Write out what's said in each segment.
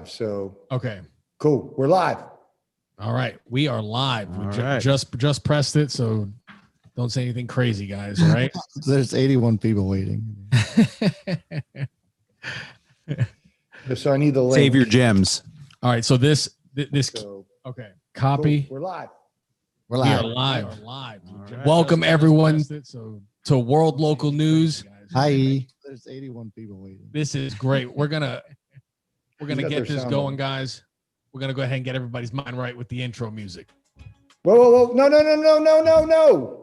So Okay. cool. We're live. All right. We are live. We All right. just pressed it, so don't say anything crazy, guys. All right. There's 81 people waiting. So I need the link. Save your gems. All right. So this So okay. cool. Copy. We're live. We're We are live. live. right. Welcome everyone to World Local News. Hi. There's 81 people waiting. This is great. We're gonna got get their this sound going, on? guys. We're gonna go ahead and get everybody's mind right with the intro music. Whoa. No.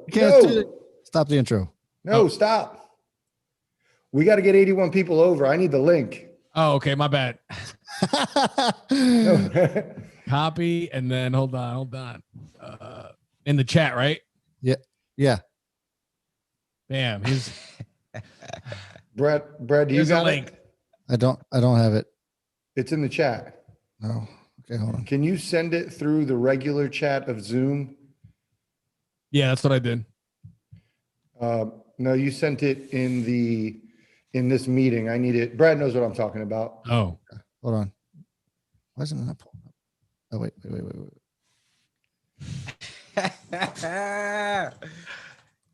You can't do it. Stop the intro. No, stop. We got to get 81 people over. I need the link. Oh, okay. My bad. No. Copy and then hold on. In the chat, right? Yeah. Bam. Here's Brad, do you Here's a got link. it? I don't have it. It's in the chat. No. Okay, hold on. Can you send it through the regular chat of Zoom? Yeah, that's what I did. No, you sent it in this meeting. I need it. Brad knows what I'm talking about. Oh, Hold on. Why isn't it not pulling up? Oh, wait.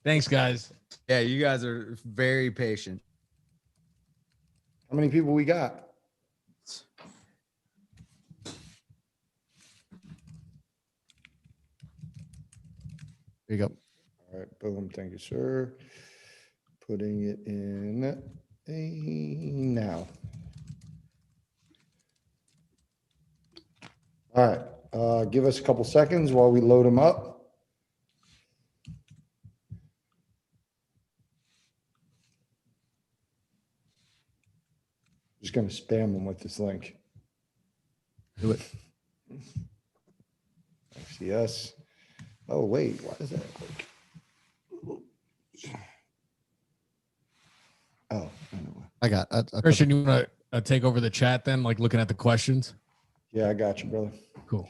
thanks, guys. Yeah, you guys are very patient. How many people we got? Here you go. All right, boom. Thank you, sir. Putting it in now. All right, give us a couple seconds while we load them up. Just gonna spam them with this link. Do it. See us. Oh, wait, why is that? Oh, I know why. I got it. Christian, you want to take over the chat then, like looking at the questions? Yeah, I got you, brother. Cool.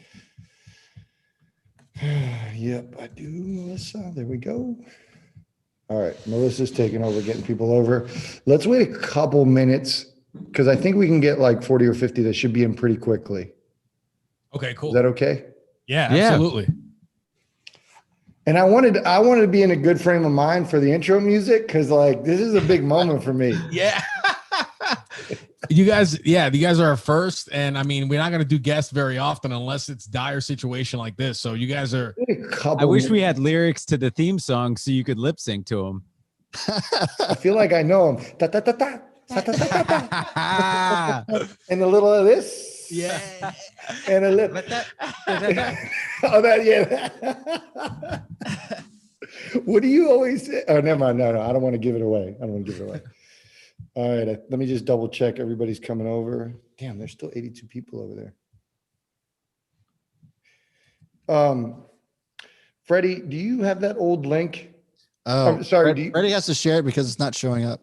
Yep, I do, Melissa. There we go. All right, Melissa's taking over, getting people over. Let's wait a couple minutes because I think we can get like 40 or 50 that should be in pretty quickly. Okay, cool. Is that okay? Yeah, Yeah. absolutely. And I wanted to be in a good frame of mind for the intro music because like this is a big moment for me. Yeah. You guys are our first, and I mean, we're not going to do guests very often unless it's dire situation like this. So you guys are. I wish we had lyrics to the theme song so you could lip sync to them. I feel like I know them. Ta, ta, ta, ta, ta, ta, ta, ta, ta. And a little of this. Yeah. And a little. Oh, that, yeah. What do you always say? Oh, never mind. No, I don't want to give it away. All right, let me just double check everybody's coming over. Damn, there's still 82 people over there. Freddie, do you have that old link? Oh, I'm sorry. Freddie has to share it because it's not showing up.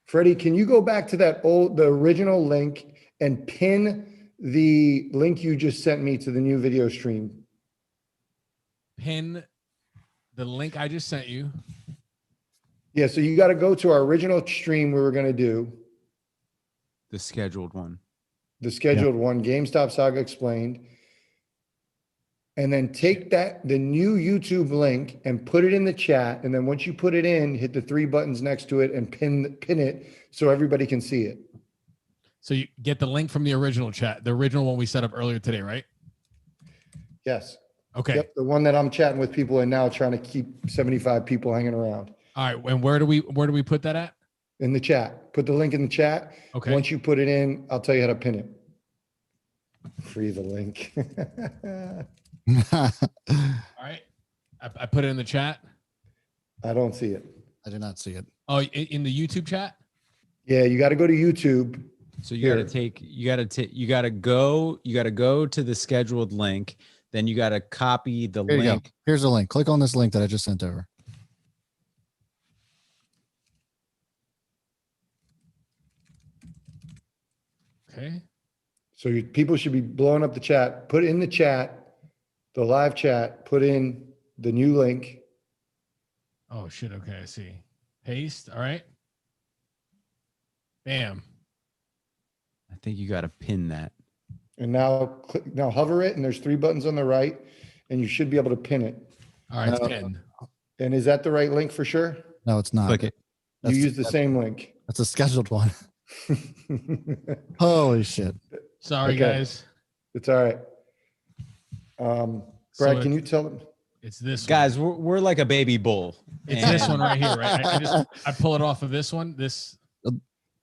Freddie, can you go back to the original link and pin the link you just sent me to the new video stream? Pin the link I just sent you. Yeah, so you got to go to our original stream we were going to do, The scheduled one. the scheduled one, GameStop Saga Explained, and then take the new YouTube link and put it in the chat. And then once you put it in, hit the three buttons next to it and pin it so everybody can see it. So you get the link from the original chat, the original one we set up earlier today, right? Yes. Okay. Yep, the one that I'm chatting with people and now trying to keep 75 people hanging around. All right. And where do we put that at? In the chat. Put the link in the chat. Okay. Once you put it in, I'll tell you how to pin it. Free the link. All right. I put it in the chat. I don't see it. I did not see it. Oh, in the YouTube chat? Yeah, you got to go to YouTube. So you got to go to the scheduled link. Then you got to copy the Here you go. link. Here's the link. Click on this link that I just sent over. Okay. So people should be blowing up the chat. Put in the chat, the live chat, put in the new link. Oh shit. Okay. I see. Paste. All right. Bam. I think you got to pin that. And now now hover it, and there's 3 buttons on the right, and you should be able to pin it. All right, it's pinned. And is that the right link for sure? No, it's not. Click it. You That's use the same link. That's a scheduled one. Holy shit. Sorry, Okay. guys. It's all right. Brad, So can you tell them? It's this Guys, one. we're like a baby bull. It's this And- one right here, right? I pull it off of this one. This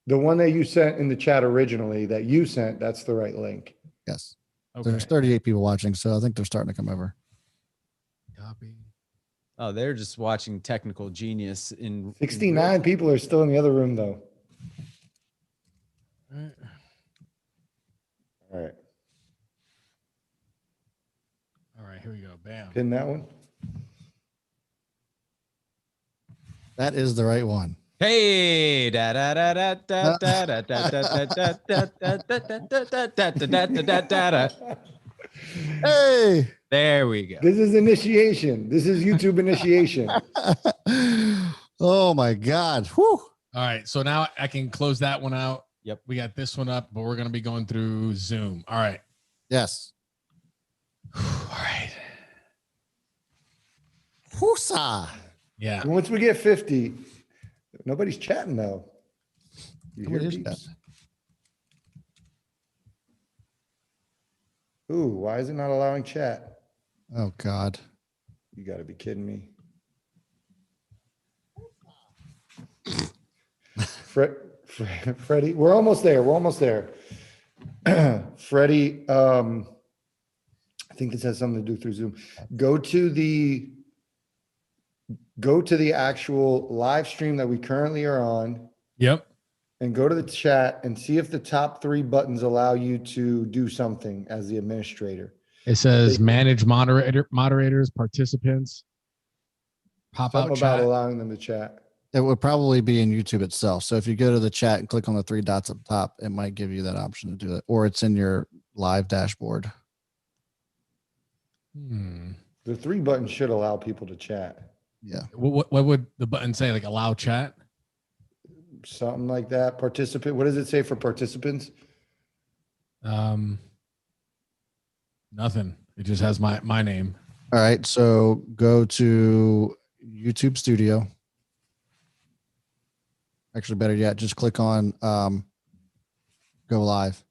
The one that you sent in the chat originally that you sent, that's the right link. Yes. okay. There's 38 people watching, so I think they're starting to come over. Copy. Oh, they're just watching technical genius in 69 people are still in the other room though. All right. All right. All right, here we go. Bam. Pin that one. That is the right one. Hey, da da da da da da da da da da da da da da da da da da. Hey. There we go. This is initiation. This is YouTube initiation. Oh my God. Whew. All right, so now I can close that one out. Yep. We got this one up, but we're gonna be going through Zoom. All right. Yes. All right. Whoosa. Yeah. Once we get 50, nobody's chatting though. You hear What is peeps? Ooh, why is it not allowing chat? Oh God. You got to be kidding me. Freddie, we're almost there. We're almost there. Freddie, I think this has something to do through Zoom. Go to the actual live stream that we currently are on Yep. and go to the chat and see if the top 3 buttons allow you to do something as the administrator. It says manage moderators, participants, pop Something out about chat. allowing them to chat. It would probably be in YouTube itself. So if you go to the chat and click on the 3 dots up top, it might give you that option to do it, or it's in your live dashboard. The 3 buttons should allow people to chat. Yeah. What would the button say? Like allow chat? Something like that. Participant. What does it say for participants? Nothing. It just has my name. All right. So go to YouTube Studio. Actually, better yet, just click on go live.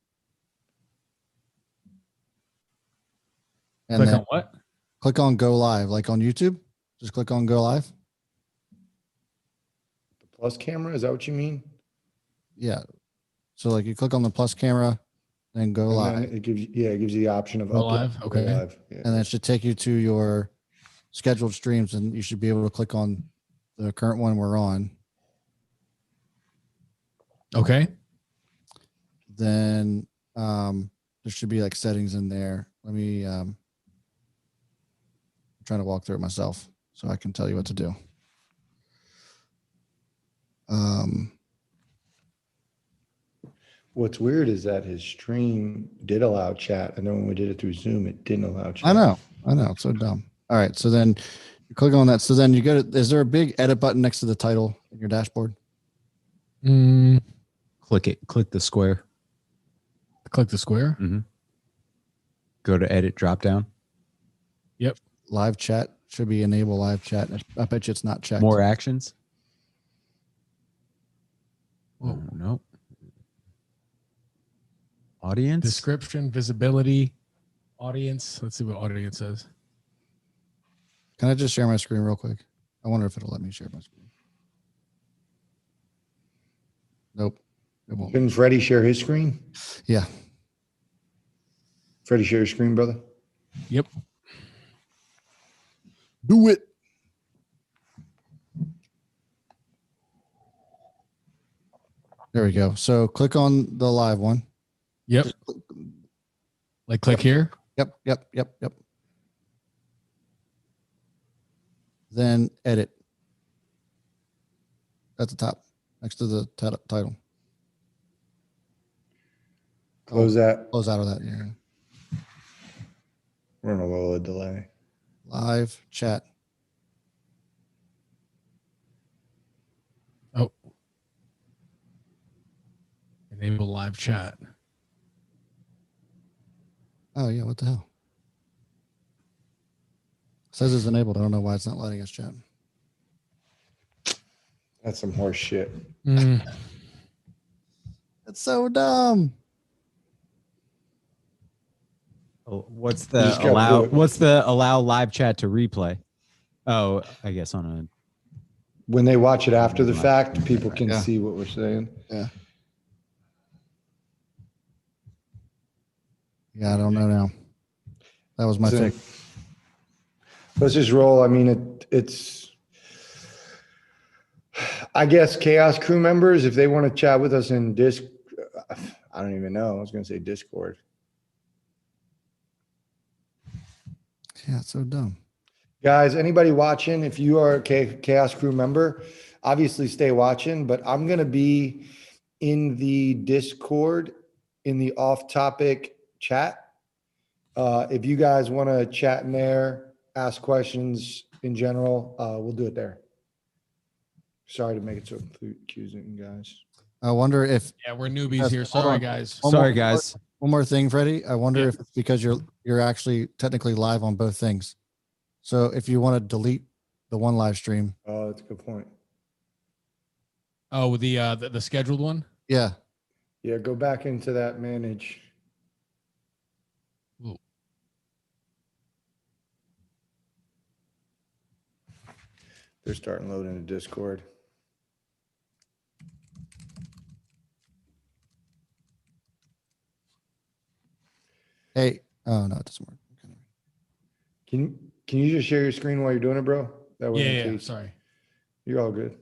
And Click then on what? click on go live, like on YouTube. Just click on go live. The plus camera. Is that what you mean? Yeah. So like you click on the plus camera, then go And live. then it gives you, it gives you the option of Go upload, live? go Okay. live. Yeah. And then it should take you to your scheduled streams, and you should be able to click on the current one we're on. Okay. Then there should be like settings in there. Let me I'm trying to walk through it myself so I can tell you what to do. What's weird is that his stream did allow chat, and then when we did it through Zoom, it didn't allow chat. I know. It's so dumb. All right. So then you click on that. So then you go to, is there a big edit button next to the title in your dashboard? Click it. Click the square. Click the square. Go to edit drop down. Yep. Live chat should be enable live chat. I bet you it's not checked. More actions. Whoa. Oh, no. Audience. Description, visibility, audience. Let's see what audience says. Can I just share my screen real quick? I wonder if it'll let me share my screen. Nope. It won't. Couldn't Freddie share his screen? Yeah. Freddie, share your screen, brother. Yep. Do it. There we go. So click on the live one. Yep. Like click here. Yep. Then edit at the top next to the title. Close that. Close out of that. Yeah. We're on a little delay. Live chat. Oh. Enable live chat. Oh yeah, what the hell? It says it's enabled. I don't know why it's not letting us chat. That's some horse shit. It's so dumb. Oh, what's You just gotta do it. What's the allow live chat to replay? Oh, I guess on a. When they watch it after the fact, people can Yeah. see what we're saying. Yeah. Yeah, I don't know now. That was my So, thing. let's just roll. I mean, it's, I guess, Chaos Crew members, if they want to chat with us in I don't even know. I was going to say Discord. Yeah, it's so dumb. Guys, anybody watching, if you are a Chaos Crew member, obviously stay watching, but I'm going to be in the Discord in the off-topic chat. If you guys want to chat in there, ask questions in general, we'll do it there. Sorry to make it so confusing, guys. I wonder if Yeah, we're newbies Yes, here. hold Sorry, on. guys. Sorry, guys. one more thing, Freddie. I wonder Yeah. if it's because you're actually technically live on both things. So if you want to delete the one live stream, Oh, that's a good point. Oh, the scheduled one. yeah, Yeah, go back into that manage. Ooh. They're starting loading the Discord. hey, oh no, it doesn't work. Okay. Can you just share your screen while you're doing it, bro? That way, in Yeah. case- Sorry. You're all good.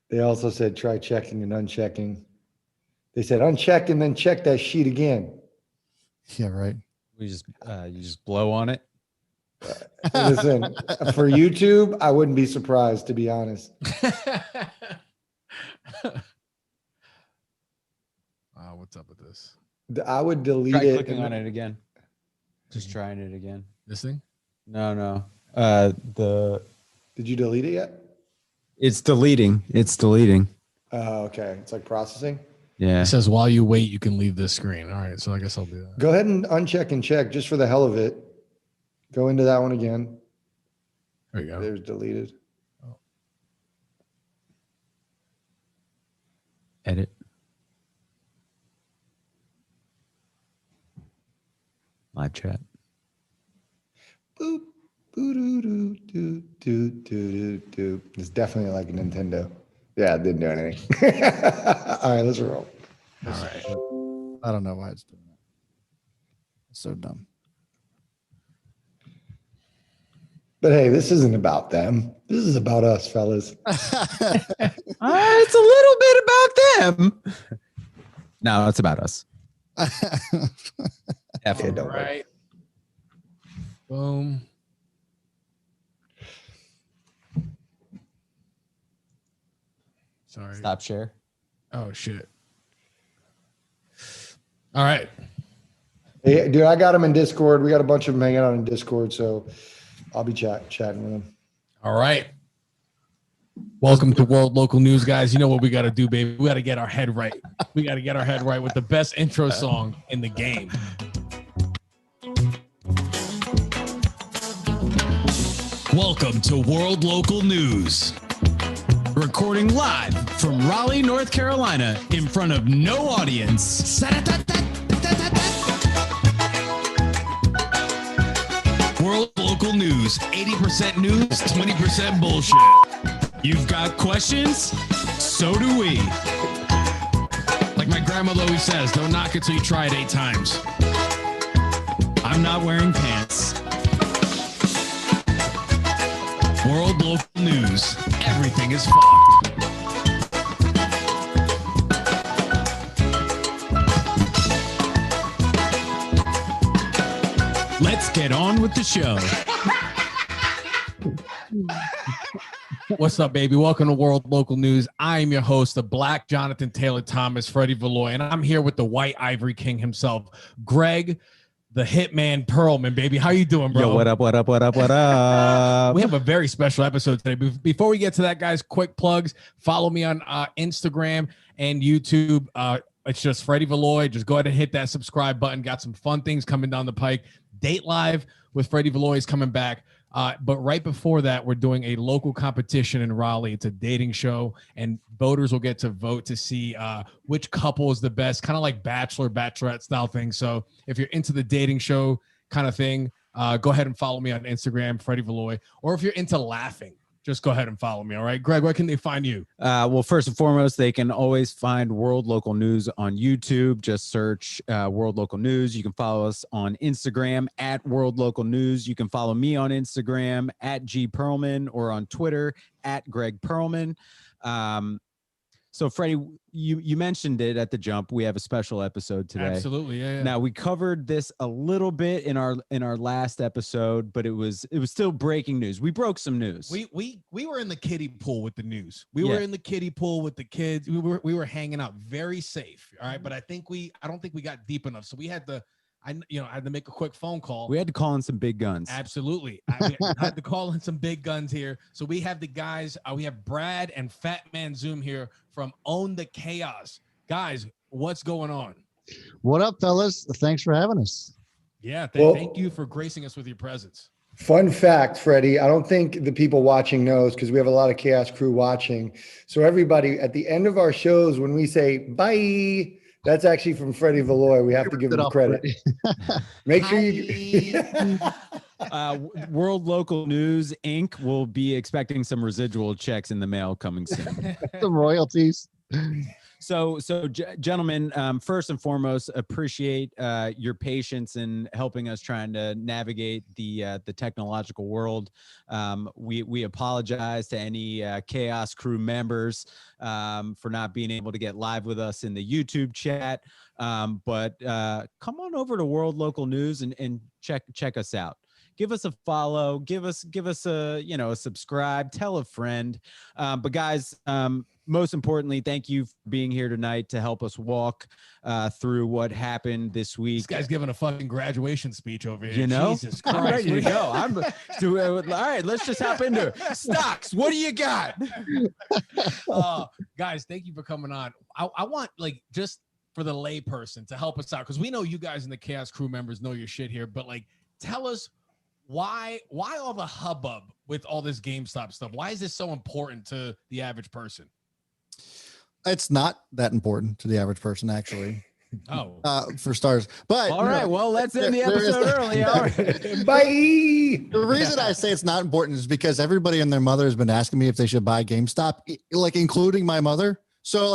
They also said try checking and unchecking. They said uncheck and then check that sheet again. Yeah, right. We just you just blow on it. Listen, for YouTube, I wouldn't be surprised, to be honest. What's up with this? I would delete Try it. clicking on it again. Just trying it again. This thing? No. Did you delete it yet? It's deleting. It's deleting. Oh, okay. It's like processing. Yeah. It says while you wait, you can leave this screen. All right, so I guess I'll do that. Go ahead and uncheck and check just for the hell of it. Go into that one again. There you go. There's deleted. Edit. Live chat. Boop. Boo-doo-doo-doo-doo-doo-doo. It's definitely like a Nintendo. Yeah, it didn't do anything. All right, let's roll. All right. I don't know why it's doing that. It's so dumb. But hey, this isn't about them. This is about us, fellas. It's a little bit about them. No, it's about us. Definitely. All right. Boom. Sorry. Stop share. Oh shit. All right. Hey, dude, I got them in Discord. We got a bunch of them hanging out in Discord, so I'll be chatting with them. All right. Welcome to World Local News, guys. You know what we got to do, baby. We got to get our head right. We got to get our head right with the best intro song in the game. Welcome to World Local News. Recording live from Raleigh, North Carolina, in front of no audience. World Local News, 80% news, 20% bullshit. You've got questions? So do we. Like my grandmother always says, don't knock it till you try it 8 times. I'm not wearing pants. World Local News, everything is fucked. Let's get on with the show. What's up, baby? Welcome to World Local News. I am your host, the Black Jonathan Taylor Thomas, Freddie Valoy, and I'm here with the White Ivory King himself, Greg the Hitman Perlman, baby. How you doing, bro? Yo, what up? What up? What up? What up? We have a very special episode today. Before we get to that, guys, quick plugs. Follow me on Instagram and YouTube. It's just Freddie Valoy. Just go ahead and hit that subscribe button. Got some fun things coming down the pike. Date Live with Freddie Valoy is coming back. But right before that, we're doing a local competition in Raleigh. It's a dating show, and voters will get to vote to see which couple is the best, kind of like Bachelor, Bachelorette style thing. So if you're into the dating show kind of thing, go ahead and follow me on Instagram, Freddie Valoy. Or if you're into laughing, just go ahead and follow me. All right, Greg, where can they find you? Well, first and foremost, they can always find World Local News on YouTube. Just search World Local News. You can follow us on Instagram at World Local News. You can follow me on Instagram at G Perlman or on Twitter at Greg Perlman. So, Freddie, you mentioned it at the jump. We have a special episode today. Absolutely, yeah. Now, we covered this a little bit in our last episode, but it was still breaking news. We broke some news. We were in the kiddie pool with the news. We were in the kiddie pool with the kids. We were hanging out very safe. All right, but I don't think we got deep enough. So we had to. I had to make a quick phone call. We had to call in some big guns. Absolutely. I had to call in some big guns here. So we have the guys, we have Brad and Fat Man Zoom here from Own the Chaos. Guys, what's going on? What up, fellas? Thanks for having us. Yeah, thank you for gracing us with your presence. Fun fact, Freddie, I don't think the people watching knows because we have a lot of Chaos Crew watching. So everybody, at the end of our shows, when we say bye, that's actually from Freddie Valoy. We have to give him credit. Make sure you. World Local News Inc. will be expecting some residual checks in the mail coming soon. Some royalties. So, gentlemen, first and foremost, appreciate your patience in helping us trying to navigate the technological world. We apologize to any Chaos Crew members for not being able to get live with us in the YouTube chat. But come on over to World Local News and check us out. Give us a follow. Give us a subscribe. Tell a friend. But guys. Most importantly, thank you for being here tonight to help us walk through what happened this week. This guy's giving a fucking graduation speech over here. You know, Jesus Christ. I'm ready to go. All right, let's just hop into it. Stocks, what do you got? Guys, thank you for coming on. I want, just for the layperson to help us out, because we know you guys and the Chaos Crew members know your shit here, but tell us why all the hubbub with all this GameStop stuff? Why is this so important to the average person? It's not that important to the average person, actually. Oh, for starters. But all right, well, let's end the episode early. All right. Bye. The reason I say it's not important is because everybody and their mother has been asking me if they should buy GameStop, including my mother. So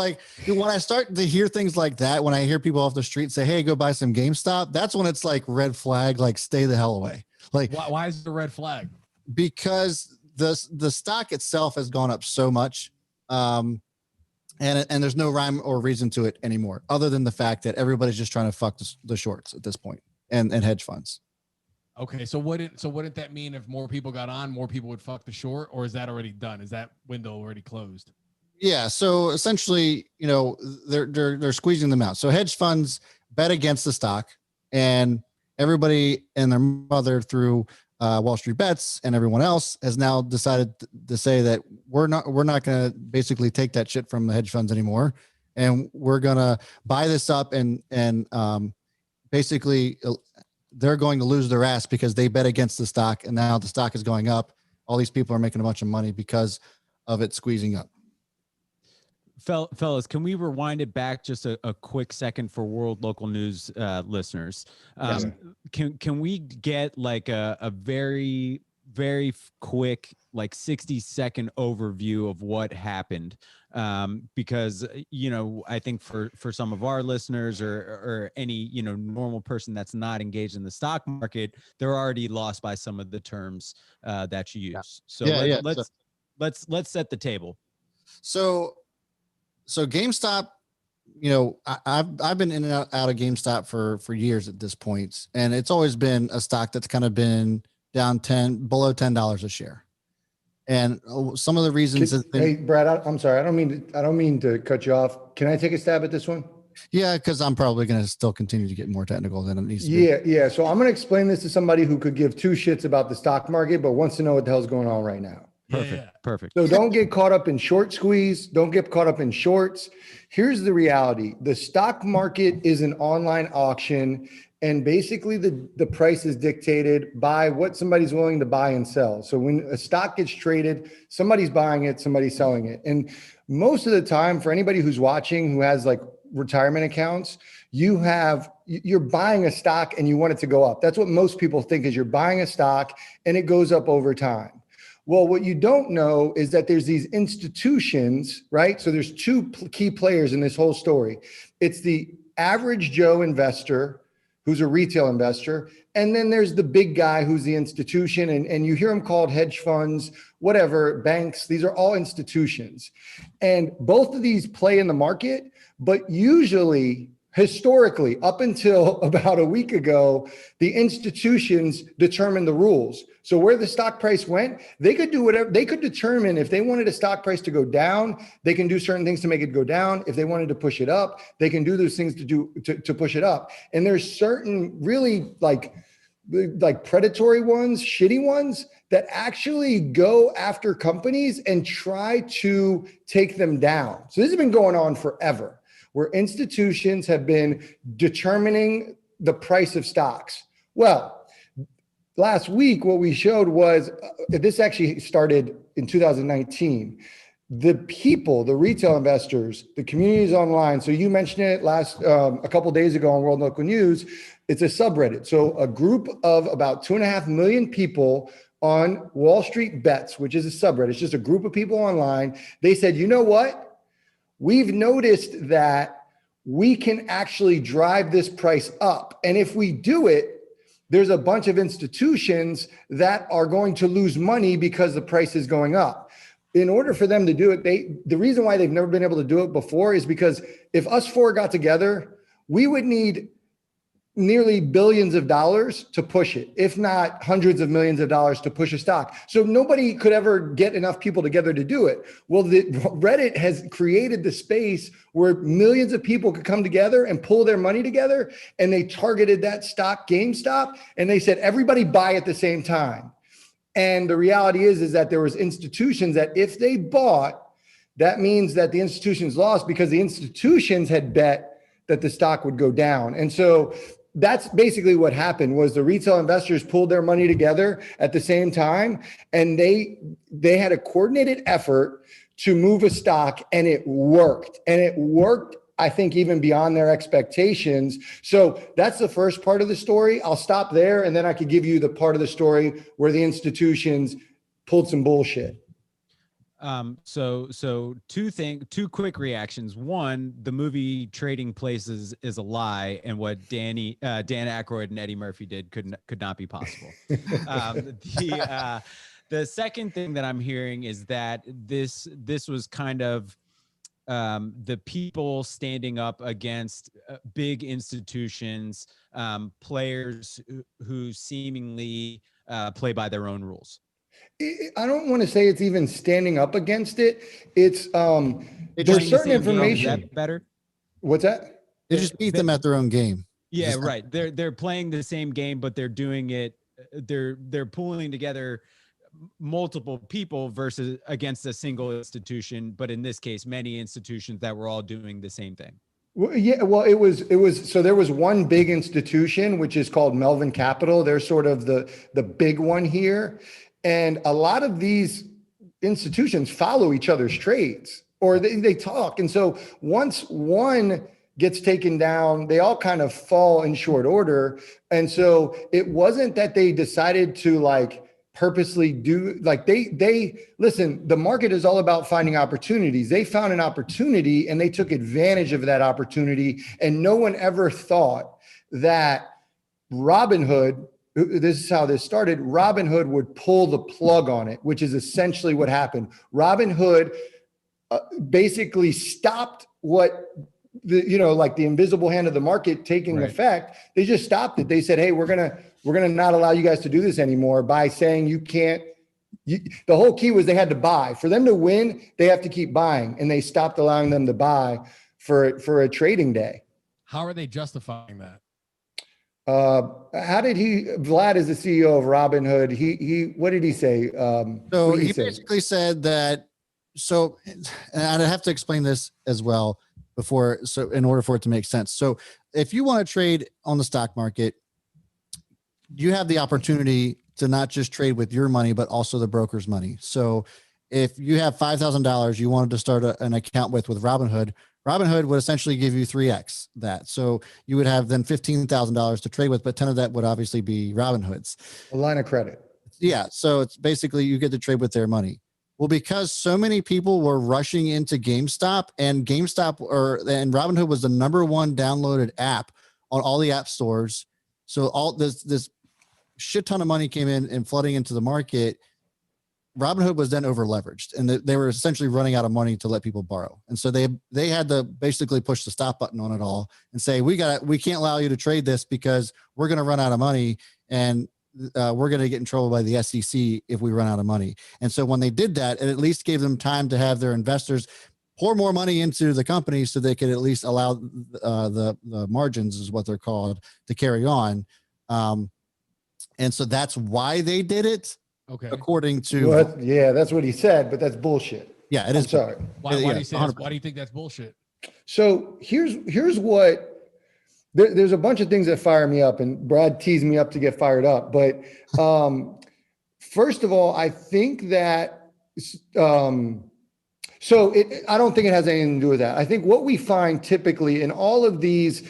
when I start to hear things like that, when I hear people off the street say, "Hey, go buy some GameStop," that's when it's red flag, stay the hell away. Why is it a red flag? Because the stock itself has gone up so much. And there's no rhyme or reason to it anymore, other than the fact that everybody's just trying to fuck the shorts at this point, and hedge funds. Okay, so wouldn't that mean if more people got on, more people would fuck the short, or is that already done? Is that window already closed? Yeah. So essentially, they're squeezing them out. So hedge funds bet against the stock, and everybody and their mother through Wall Street Bets and everyone else has now decided to say that we're not going to basically take that shit from the hedge funds anymore, and we're going to buy this up and basically they're going to lose their ass because they bet against the stock, and now the stock is going up. All these people are making a bunch of money because of it squeezing up. Fellas, can we rewind it back just a quick second for World Local News listeners? Yes. Can we get a very, very quick 60-second overview of what happened? Because I think for some of our listeners or any normal person that's not engaged in the stock market, they're already lost by some of the terms that you use. So let's set the table. So GameStop, I've been in and out of GameStop for years at this point, and it's always been a stock that's kind of been down below $10 a share. And some of the reasons. Hey, Brad, I'm sorry. I don't mean to cut you off. Can I take a stab at this one? Yeah, because I'm probably going to still continue to get more technical than it needs to be. Yeah. So I'm going to explain this to somebody who could give two shits about the stock market, but wants to know what the hell's going on right now. Perfect. So don't get caught up in short squeeze. Don't get caught up in shorts. Here's the reality. The stock market is an online auction, and basically the price is dictated by what somebody's willing to buy and sell. So when a stock gets traded, somebody's buying it, somebody's selling it. And most of the time, for anybody who's watching who has like retirement accounts, you're buying a stock and you want it to go up. That's what most people think, is you're buying a stock and it goes up over time. Well, what you don't know is that there's these institutions, right? So there's two key players in this whole story. It's the average Joe investor who's a retail investor. And then there's the big guy who's the institution. And you hear them called hedge funds, whatever, banks. These are all institutions. And both of these play in the market, but usually, historically, up until about a week ago, the institutions determine the rules. So where the stock price went, they could do whatever. They could determine if they wanted a stock price to go down, they can do certain things to make it go down. If they wanted to push it up, they can do those things to push it up. And there's certain really like predatory ones, shitty ones that actually go after companies and try to take them down. So this has been going on forever, where institutions have been determining the price of stocks. Well, last week, what we showed was this actually started in 2019. The people, the retail investors, the communities online. So you mentioned it a couple of days ago on World Local News. It's a subreddit. So a group of about 2.5 million people on Wall Street Bets, which is a subreddit. It's just a group of people online. They said, you know what? We've noticed that we can actually drive this price up. And if we do it, there's a bunch of institutions that are going to lose money because the price is going up. In order for them to do it, the reason why they've never been able to do it before is because if us four got together, we would need nearly billions of dollars to push it, if not hundreds of millions of dollars to push a stock. So nobody could ever get enough people together to do it. Well, Reddit has created the space where millions of people could come together and pull their money together. And they targeted that stock, GameStop, and they said, everybody buy at the same time. And the reality is that there was institutions that if they bought, that means that the institutions lost because the institutions had bet that the stock would go down. And so that's basically what happened. Was the retail investors pulled their money together at the same time, and they had a coordinated effort to move a stock, and it worked. And it worked, I think, even beyond their expectations. So that's the first part of the story. I'll stop there, and then I could give you the part of the story where the institutions pulled some bullshit. So two quick reactions. One, the movie Trading Places is a lie, and what Dan Aykroyd and Eddie Murphy did could not be possible. The second thing that I'm hearing is that this was kind of the people standing up against big institutions, players who seemingly play by their own rules. I don't want to say it's even standing up against it. It's there's certain information. Is that better? What's that? They just beat them at their own game. Yeah, right. They're playing the same game, but they're doing it. They're pulling together multiple people versus against a single institution. But in this case, many institutions that were all doing the same thing. Well, yeah, well, it was so there was one big institution, which is called Melvin Capital. They're sort of the big one here. And a lot of these institutions follow each other's trades, or they talk. And so once one gets taken down, they all kind of fall in short order. And so it wasn't that they decided to like purposely do, like they listen, the market is all about finding opportunities. They found an opportunity and they took advantage of that opportunity. And no one ever thought that Robinhood, this is how this started, Robinhood would pull the plug on it, which is essentially what happened. Robinhood basically stopped what like the invisible hand of the market taking effect. They just stopped it. They said, hey, we're gonna not allow you guys to do this anymore by saying you can't. The whole key was they had to buy. For them to win, they have to keep buying, and they stopped allowing them to buy for a trading day. How are they justifying that? How did Vlad is the CEO of Robinhood. What did he say? So what did he say? basically said that, so, and I have to explain this as well in order for it to make sense. So if you want to trade on the stock market, you have the opportunity to not just trade with your money, but also the broker's money. So if you have $5,000 you wanted to start an account with Robinhood, Robinhood would essentially give you 3x that. So you would have then $15,000 to trade with, but 10 of that would obviously be Robinhood's. A line of credit. Yeah. So it's basically you get to trade with their money. Well, because so many people were rushing into GameStop, and Robinhood was the #1 downloaded app on all the app stores. So all this shit ton of money came in and flooding into the market. Robinhood was then over leveraged, and they were essentially running out of money to let people borrow. And so they had to basically push the stop button on it all and say, we can't allow you to trade this because we're going to run out of money, and we're going to get in trouble by the SEC if we run out of money. And so when they did that, it at least gave them time to have their investors pour more money into the company so they could at least allow the margins, is what they're called, to carry on. And so that's why they did it. Okay. According to yeah, that's what he said, but that's bullshit. Yeah, it is. I'm sorry. Why do you say 100%. why do you think that's bullshit? So here's what there's a bunch of things that fire me up, and Brad teased me up to get fired up. But first of all, I think that I don't think it has anything to do with that. I think what we find typically in all of these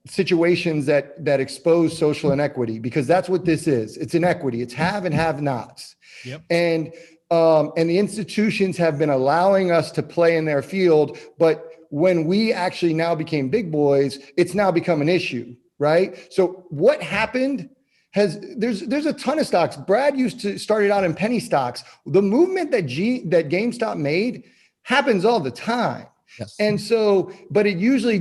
situations that expose social inequity, because that's what this is. It's inequity. It's have and have nots. Yep. And the institutions have been allowing us to play in their field, but when we actually now became big boys, it's now become an issue, right? So what happened there's a ton of stocks. Brad started out in penny stocks. The movement that GameStop happens all the time. Yes. And so, but it usually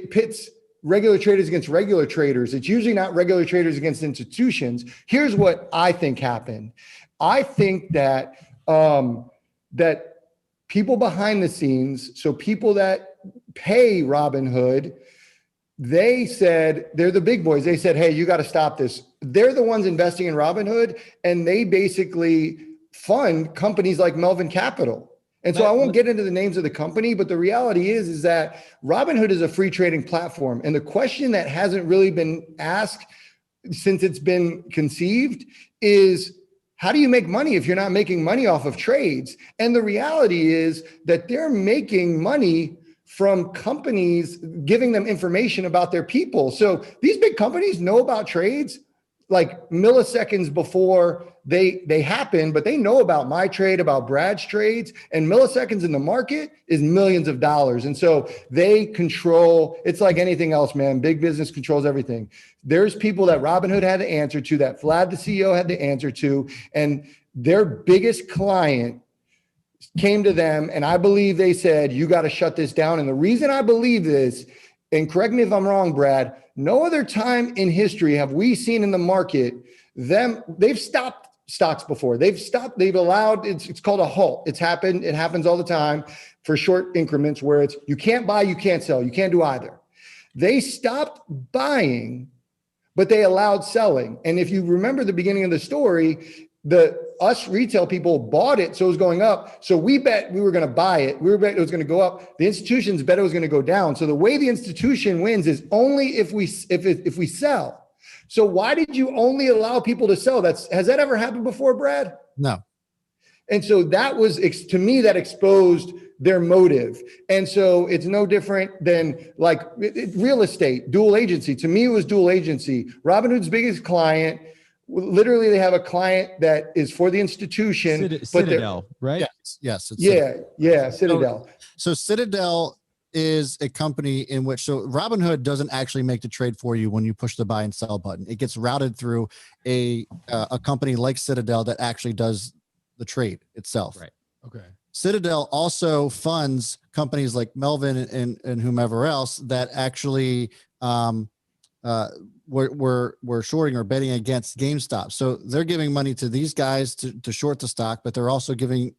pits regular traders against regular traders. It's usually not regular traders against institutions. Here's what I think happened. I think that that people behind the scenes, so people that pay Robinhood, they said, they're the big boys. They said, hey, you got to stop this. They're the ones investing in Robinhood, and they basically fund companies like Melvin Capital. And so I won't get into the names of the company, but the reality is that Robinhood is a free trading platform. And the question that hasn't really been asked since it's been conceived is, how do you make money if you're not making money off of trades? And the reality is that they're making money from companies giving them information about their people. So these big companies know about trades like milliseconds before they happen, but they know about my trade, about Brad's trades, and milliseconds in the market is millions of dollars. And so they control, it's like anything else, man. Big business controls everything. There's people that Robinhood had to answer to, that Vlad, the CEO, had to answer to, and their biggest client came to them, and I believe they said, you got to shut this down. And the reason I believe this, and correct me if I'm wrong, Brad, no other time in history have we seen in the market they've stopped stocks before. They've allowed, it's called a halt. It happens all the time for short increments where it's, you can't buy, you can't sell, you can't do either. They stopped buying, but they allowed selling. And if you remember the beginning of the story, us retail people bought it, so it was going up. So we bet we were going to buy it. We bet it was going to go up. The institutions bet it was going to go down. So the way the institution wins is only if we sell. So why did you only allow people to sell? Has that ever happened before, Brad? No. And so that was, to me, that exposed their motive. And so it's no different than like real estate, dual agency. To me, it was dual agency. Robinhood's biggest client, literally they have a client that is for the institution. Citadel, right? Yes. Citadel. So Citadel is a company in which, so Robinhood doesn't actually make the trade for you when you push the buy and sell button. It gets routed through a company like Citadel that actually does the trade itself. Right. Okay. Citadel also funds companies like Melvin and whomever else that actually were shorting or betting against GameStop. So they're giving money to these guys to short the stock, but they're also giving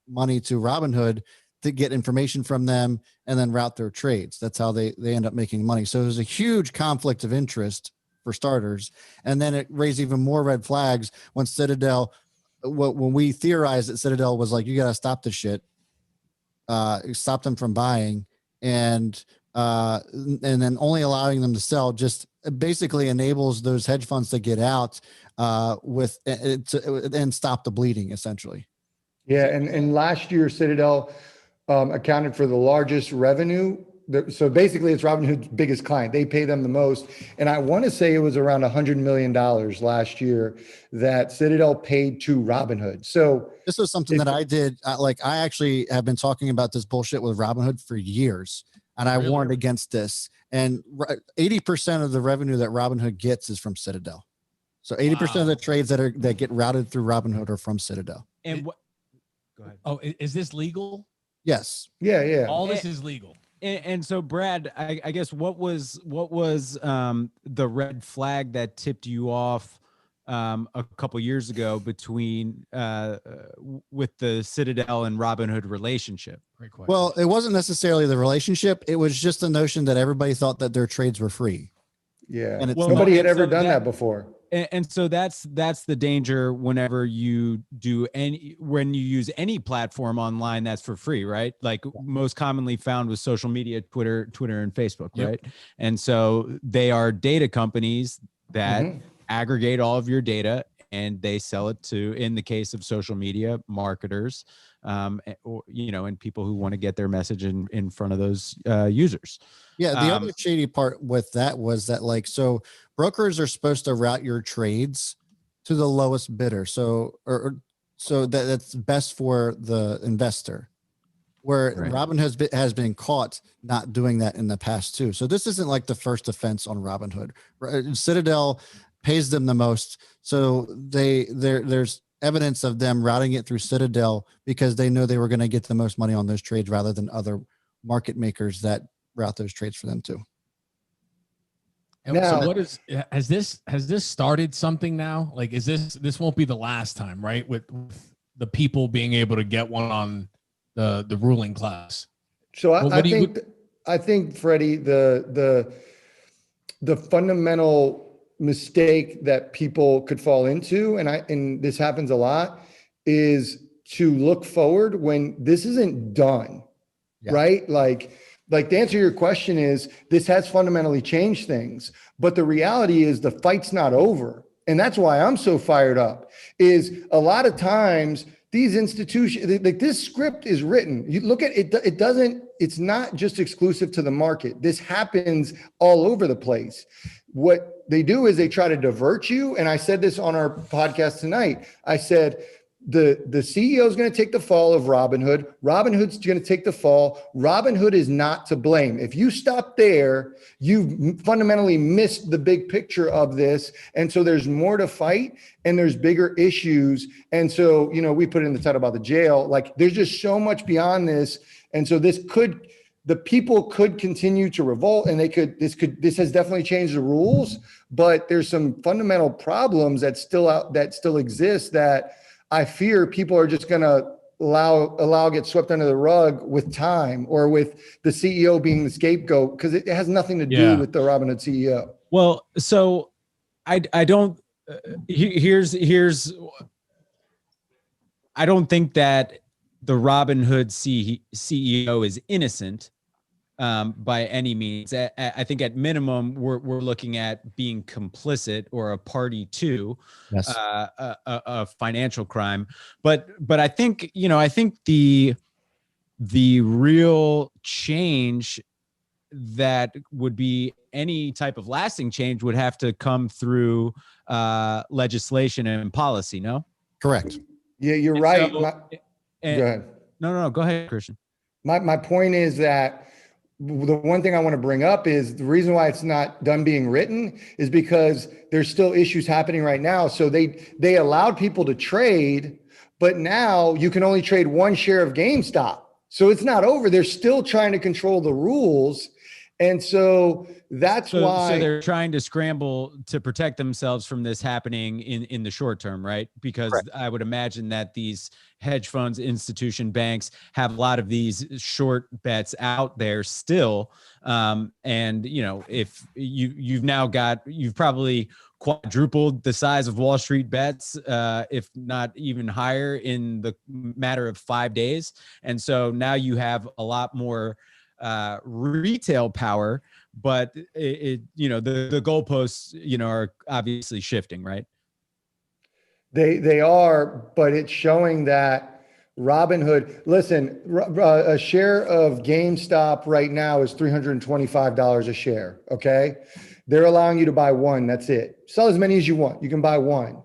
money to Robinhood to get information from them and then route their trades. That's how they end up making money. So there's a huge conflict of interest for starters. And then it raised even more red flags when Citadel, when we theorized that Citadel was like, you got to stop this shit, stop them from buying, and then only allowing them to sell just basically enables those hedge funds to get out and stop the bleeding, essentially. Yeah, and last year Citadel accounted for the largest revenue. So basically, it's Robinhood's biggest client. They pay them the most, and I want to say it was around $100 million last year that Citadel paid to Robinhood. So this was something that I did. I actually have been talking about this bullshit with Robinhood for years, and I warned against this. And 80% of the revenue that Robinhood gets is from Citadel. So 80% of the trades that get routed through Robinhood are from Citadel. And what? Go ahead. Oh, is this legal? Yes. Yeah. All this is legal. And so, Brad, I guess what was the red flag that tipped you off a couple years ago between with the Citadel and Robinhood relationship? Great question. Well, it wasn't necessarily the relationship. It was just the notion that everybody thought that their trades were free. Yeah. And nobody had ever done that before. And so that's the danger whenever you when you use any platform online that's for free, right? Like most commonly found with social media, Twitter and Facebook, right? And so they are data companies that aggregate all of your data and they sell it to, in the case of social media, marketers, and people who want to get their message in front of those users. Yeah. The other shady part with that was that, so brokers are supposed to route your trades to the lowest bidder. So that's best for the investor, where Robin has been caught not doing that in the past too. So this isn't like the first offense on Robinhood. Citadel pays them the most. So there's evidence of them routing it through Citadel because they know they were going to get the most money on those trades rather than other market makers that route those trades for them too. And now, so has this started something now? Like, is this won't be the last time, right? With the people being able to get one on the ruling class. So I think Freddie, the fundamental mistake that people could fall into, and this happens a lot, is to look forward when this isn't done, right? Like the answer to your question is this has fundamentally changed things, but the reality is the fight's not over. And that's why I'm so fired up, is a lot of times these institutions, like this script is written. You look at it, it's not just exclusive to the market. This happens all over the place. What they do is they try to divert you. And I said this on our podcast tonight. I said, the CEO is going to take the fall of Robinhood. Robinhood's going to take the fall. Robinhood is not to blame. If you stop there, you've fundamentally missed the big picture of this. And so there's more to fight and there's bigger issues. And so, we put in the title about the jail, like there's just so much beyond this. And so the people could continue to revolt and this has definitely changed the rules, but there's some fundamental problems that still exist that I fear people are just going to allow get swept under the rug with time, or with the CEO being the scapegoat, because it has nothing to do with the Robinhood CEO. Well, so I don't. Here's. I don't think that the Robinhood CEO is innocent by any means. I think at minimum we're looking at being complicit or a party to a financial crime. But I think the real change that would be any type of lasting change would have to come through legislation and policy. No? Correct. Yeah, you're right. So, go ahead. No, go ahead, Christian. My point is that the one thing I want to bring up is the reason why it's not done being written is because there's still issues happening right now. So they allowed people to trade, but now you can only trade one share of GameStop. So it's not over. They're still trying to control the rules. And so that's why. So they're trying to scramble to protect themselves from this happening in the short term, right? Because Correct. I would imagine that these hedge funds, institution banks have a lot of these short bets out there still. And if you've probably quadrupled the size of Wall Street bets, if not even higher, in the matter of 5 days. And so now you have a lot more retail power, but the goalposts, are obviously shifting, right? They are, but it's showing that Robinhood, listen, a share of GameStop right now is $325 a share. Okay. They're allowing you to buy one. That's it. Sell as many as you want. You can buy one.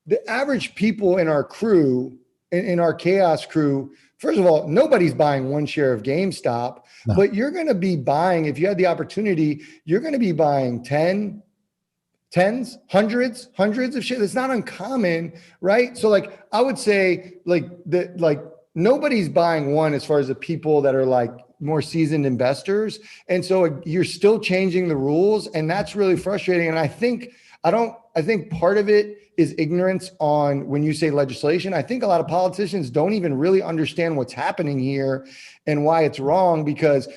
The average people in our crew, in our chaos crew, first of all, nobody's buying one share of GameStop, No. but you're going to be buying, if you had the opportunity, you're going to be buying tens, hundreds of shares. It's not uncommon, right? So like, I would say like nobody's buying one as far as the people that are like more seasoned investors. And so you're still changing the rules, and that's really frustrating. And I think part of it is ignorance on when you say legislation. I think a lot of politicians don't even really understand what's happening here and why it's wrong, because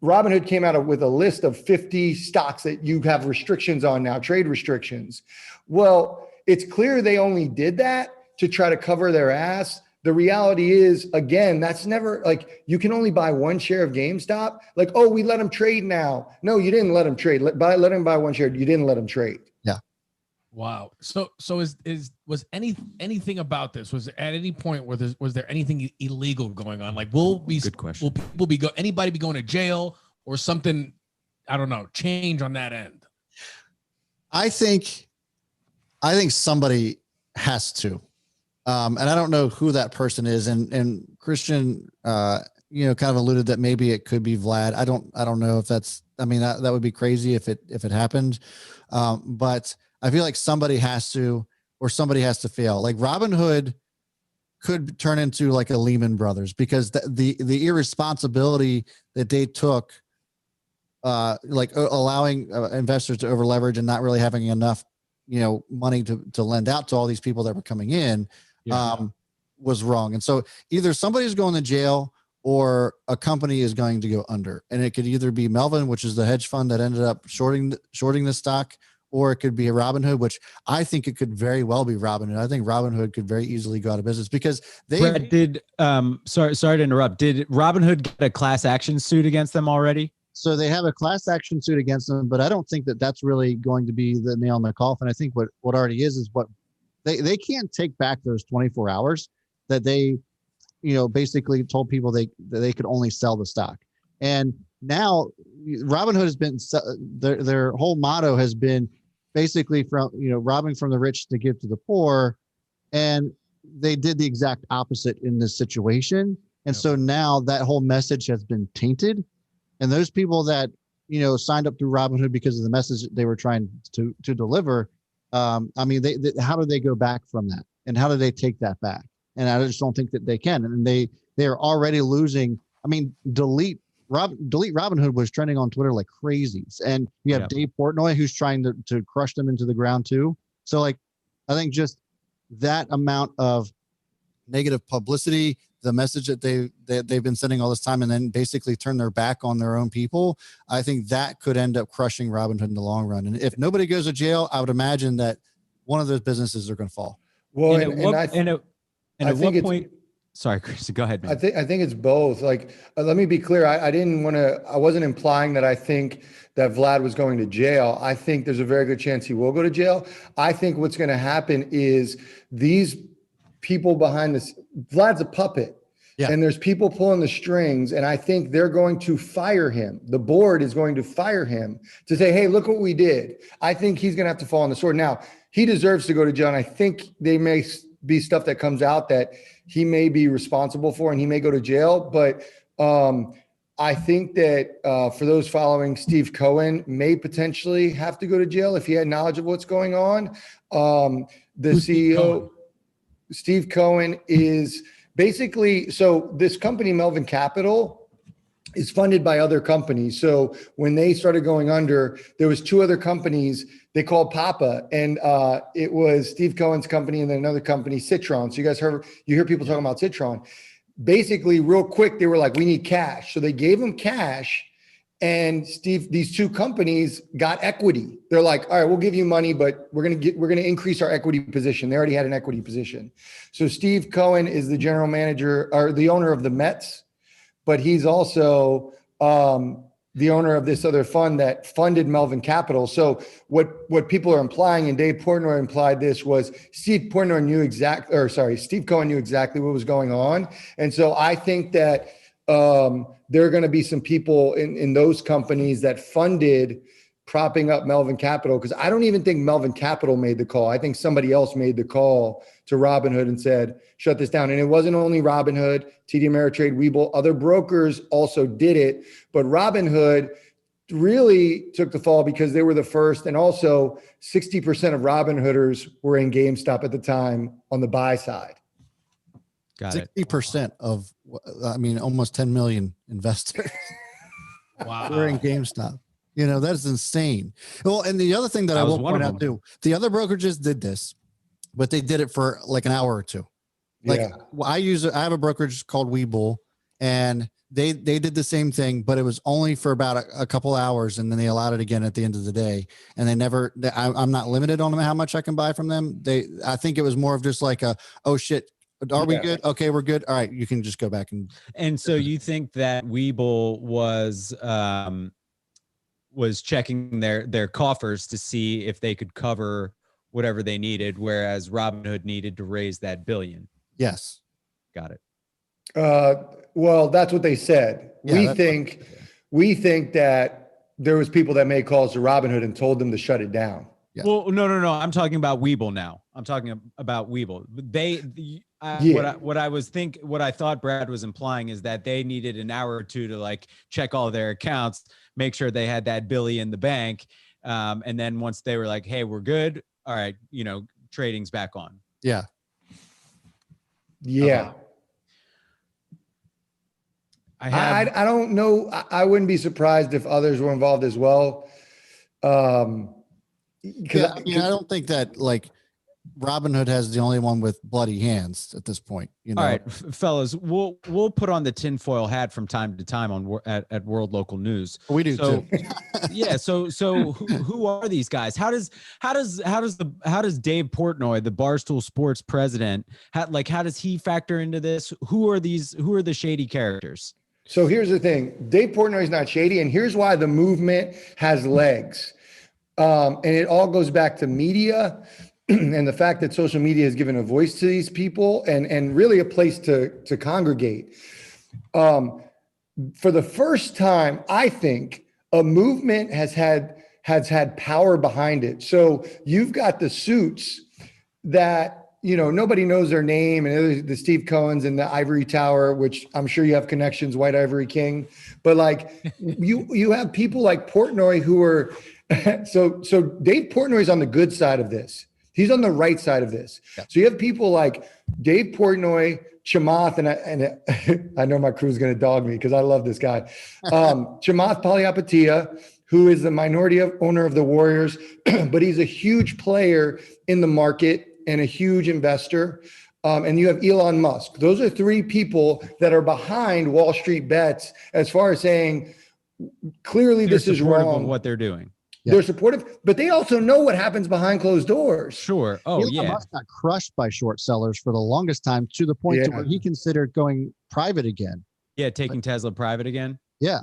Robinhood came out with a list of 50 stocks that you have restrictions on now, trade restrictions. Well, it's clear they only did that to try to cover their ass. The reality is, again, that's never like, you can only buy one share of GameStop. Like, oh, we let them trade now. No, you didn't let them trade. Let him buy one share. You didn't let them trade. Yeah. Wow. So was anything about this? Was at any point was there anything illegal going on? Like, Good question. will people anybody be going to jail or something? I don't know. Change on that end. I think somebody has to, and I don't know who that person is. And Christian, kind of alluded that maybe it could be Vlad. I don't know if that's. I mean, that would be crazy if it happened, but I feel like somebody has to fail. Like Robinhood could turn into like a Lehman Brothers, because the irresponsibility that they took, like allowing investors to over leverage and not really having enough, money to lend out to all these people that were coming in, was wrong. And so either somebody's going to jail or a company is going to go under, and it could either be Melvin, which is the hedge fund that ended up shorting the stock, or it could be a Robinhood, which I think it could very well be Robinhood. I think Robinhood could very easily go out of business because they sorry to interrupt. Did Robinhood get a class action suit against them already? So they have a class action suit against them, but I don't think that that's really going to be the nail in the coffin. I think what already is what they can't take back those 24 hours that they, basically told people that they could only sell the stock. And now Robinhood has been, their whole motto has been basically from, robbing from the rich to give to the poor. And they did the exact opposite in this situation. And so now that whole message has been tainted. And those people that, signed up through Robinhood because of the message that they were trying to deliver, how do they go back from that? And how do they take that back? And I just don't think that they can. And they're already losing. I mean, delete Robinhood was trending on Twitter like crazies. And you have Dave Portnoy who's trying to crush them into the ground too. So like, I think just that amount of negative publicity, the message that they've been sending all this time, and then basically turn their back on their own people, I think that could end up crushing Robinhood in the long run. And if nobody goes to jail, I would imagine that one of those businesses are going to fall. Well, at what point? Sorry, Chris, go ahead, man. I think it's both. Like, let me be clear. I wasn't implying that I think that Vlad was going to jail. I think there's a very good chance he will go to jail. I think what's going to happen is these people behind this, Vlad's a puppet. Yeah. And there's people pulling the strings, and I think they're going to fire him. The board is going to fire him to say, hey, look what we did. I think he's going to have to fall on the sword. Now, he deserves to go to jail, and I think they may be stuff that comes out that he may be responsible for, and he may go to jail. But I think that for those following, Steve Cohen may potentially have to go to jail if he had knowledge of what's going on. The CEO, Steve Cohen, is basically, so this company, Melvin Capital, is funded by other companies. So when they started going under, there was two other companies they called Papa, and it was Steve Cohen's company and then another company, Citron. So you hear people talking about Citron. Basically, real quick, they were like, we need cash. So they gave them cash, and these two companies got equity. They're like, all right, we'll give you money, but we're gonna increase our equity position. They already had an equity position. So Steve Cohen is the general manager or the owner of the Mets, but he's also the owner of this other fund that funded Melvin Capital. So what people are implying, and Dave Portnoy implied this, was Steve Cohen knew exactly what was going on. And so I think that there are going to be some people in those companies that funded propping up Melvin Capital, because I don't even think Melvin Capital made the call. I think somebody else made the call to Robinhood and said, shut this down. And it wasn't only Robinhood, TD Ameritrade, Webull, other brokers also did it. But Robinhood really took the fall because they were the first. And also 60% of Robinhooders were in GameStop at the time on the buy side. Got it. 60% of, almost 10 million investors. Wow. We're in GameStop. That is insane. Well, and the other thing that I will point out too, the other brokerages did this, but they did it for like an hour or two. Like I have a brokerage called Webull, and they did the same thing, but it was only for about a couple hours, and then they allowed it again at the end of the day. And I'm not limited on how much I can buy from them. I think it was more of just like oh shit, are we good? Okay, we're good. All right, you can just go back And so you think that Webull was checking their coffers to see if they could cover whatever they needed, whereas Robinhood needed to raise that $1 billion. Yes. Got it. Well, that's what they said. Yeah, we think that there was people that made calls to Robinhood and told them to shut it down. Yeah. Well, no. I'm talking about Webull now. I'm talking about Webull. What I thought Brad was implying is that they needed an hour or two to like check all their accounts, make sure they had that $1 billion in the bank. And then once they were like, hey, we're good. All right. Trading's back on. Yeah. Yeah. I don't know. I wouldn't be surprised if others were involved as well. I don't think that like Robinhood has the only one with bloody hands at this point. All right, fellas, we'll put on the tinfoil hat from time to time at World Local News. We do too. Yeah. So who are these guys? How does Dave Portnoy, the Barstool Sports president, how does he factor into this? Who are the shady characters? So here's the thing. Dave Portnoy is not shady, and here's why the movement has legs. And it all goes back to media and the fact that social media has given a voice to these people and really a place to congregate. For the first time, I think a movement has had power behind it. So you've got the suits that, nobody knows their name, and the Steve Cohens and the Ivory Tower, which I'm sure you have connections, White Ivory King. But like you have people like Portnoy who are so Dave Portnoy is on the good side of this. He's on the right side of this. Yeah. So you have people like Dave Portnoy, Chamath, and I know my crew's going to dog me because I love this guy. Chamath Palihapitiya, who is the minority owner of the Warriors, but he's a huge player in the market and a huge investor. And you have Elon Musk. Those are three people that are behind Wall Street Bets as far as saying, clearly this is wrong. Of what they're doing. Yeah. They're supportive, but they also know what happens behind closed doors. Sure. Oh, Elon Musk got crushed by short sellers for the longest time, to the point to where he considered going private again. Yeah, taking Tesla private again. Yeah.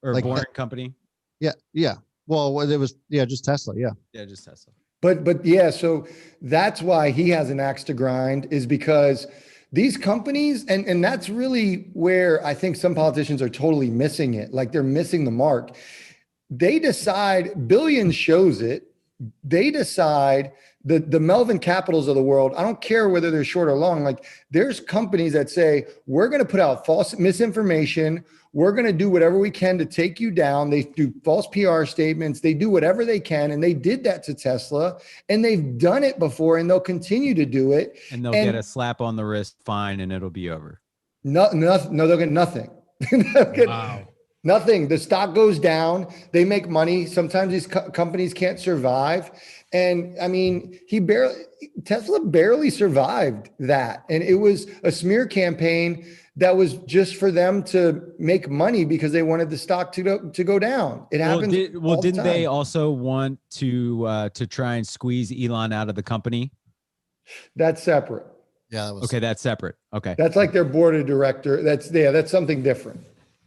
Or like Boring Company. Yeah. Yeah. Well, it was just Tesla. Yeah. Yeah, just Tesla. But yeah, so that's why he has an axe to grind, is because these companies, and that's really where I think some politicians are totally missing it. Like they're missing the mark. They decide, Billions shows it. They decide the Melvin Capitals of the world. I don't care whether they're short or long. Like there's companies that say, we're going to put out false misinformation. We're going to do whatever we can to take you down. They do false PR statements. They do whatever they can. And they did that to Tesla, and they've done it before, and they'll continue to do it. And they'll get a slap on the wrist fine, and it'll be over. No, they'll get nothing. Wow. Nothing. The stock goes down. They make money. Sometimes these companies can't survive. And I mean, Tesla barely survived that. And it was a smear campaign that was just for them to make money because they wanted the stock to go down. It happened. Didn't they also want to try and squeeze Elon out of the company? That's separate. Yeah. That was Okay, that's separate. Okay, That's like their board of director. That's something different.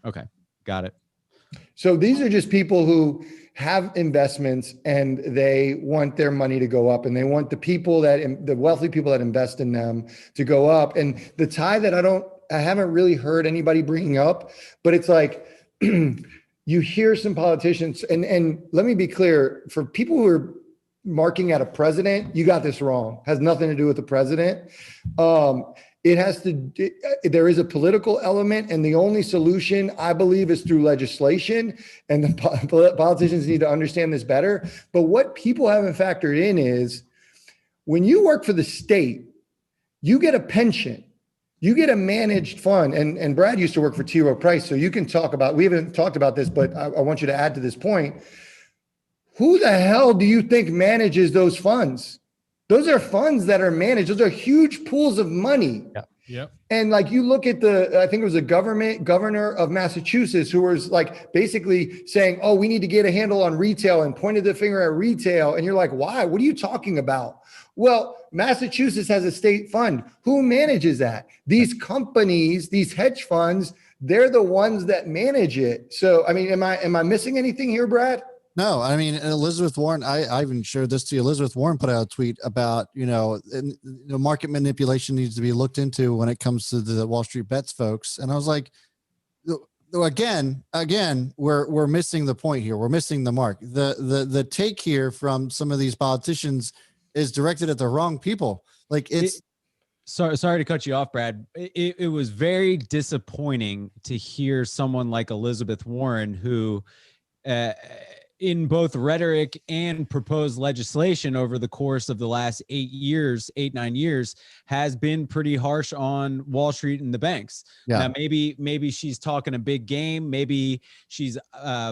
okay, got it. So these are just people who have investments and they want their money to go up, and they want the wealthy people that invest in them to go up. And the tie that I haven't really heard anybody bringing up, but it's like you hear some politicians, and let me be clear, for people who are marking at a president, you got this wrong. Has nothing to do with the president. There is a political element, and the only solution, I believe, is through legislation, and the politicians need to understand this better. But what people haven't factored in is when you work for the state, you get a pension, you get a managed fund. And Brad used to work for T. Rowe Price, so you can talk about, we haven't talked about this, but I want you to add to this point. Who the hell do you think manages those funds? Those are funds that are managed. Those are huge pools of money. Yeah. Yep. And like you look at I think it was a governor of Massachusetts who was like basically saying, oh, we need to get a handle on retail, and pointed the finger at retail. And you're like, why? What are you talking about? Well, Massachusetts has a state fund. Who manages that? These companies, these hedge funds, they're the ones that manage it. So, I mean, am I missing anything here, Brad? No, I mean, Elizabeth Warren, I even shared this to you. Elizabeth Warren put out a tweet about, market manipulation needs to be looked into when it comes to the Wall Street Bets folks. And I was like, again, we're missing the point here. We're missing the mark. The take here from some of these politicians is directed at the wrong people. Like Sorry to cut you off, Brad. It was very disappointing to hear someone like Elizabeth Warren, who, in both rhetoric and proposed legislation over the course of the last 9 years, has been pretty harsh on Wall Street and the banks. Yeah. Now, maybe she's talking a big game. Maybe she's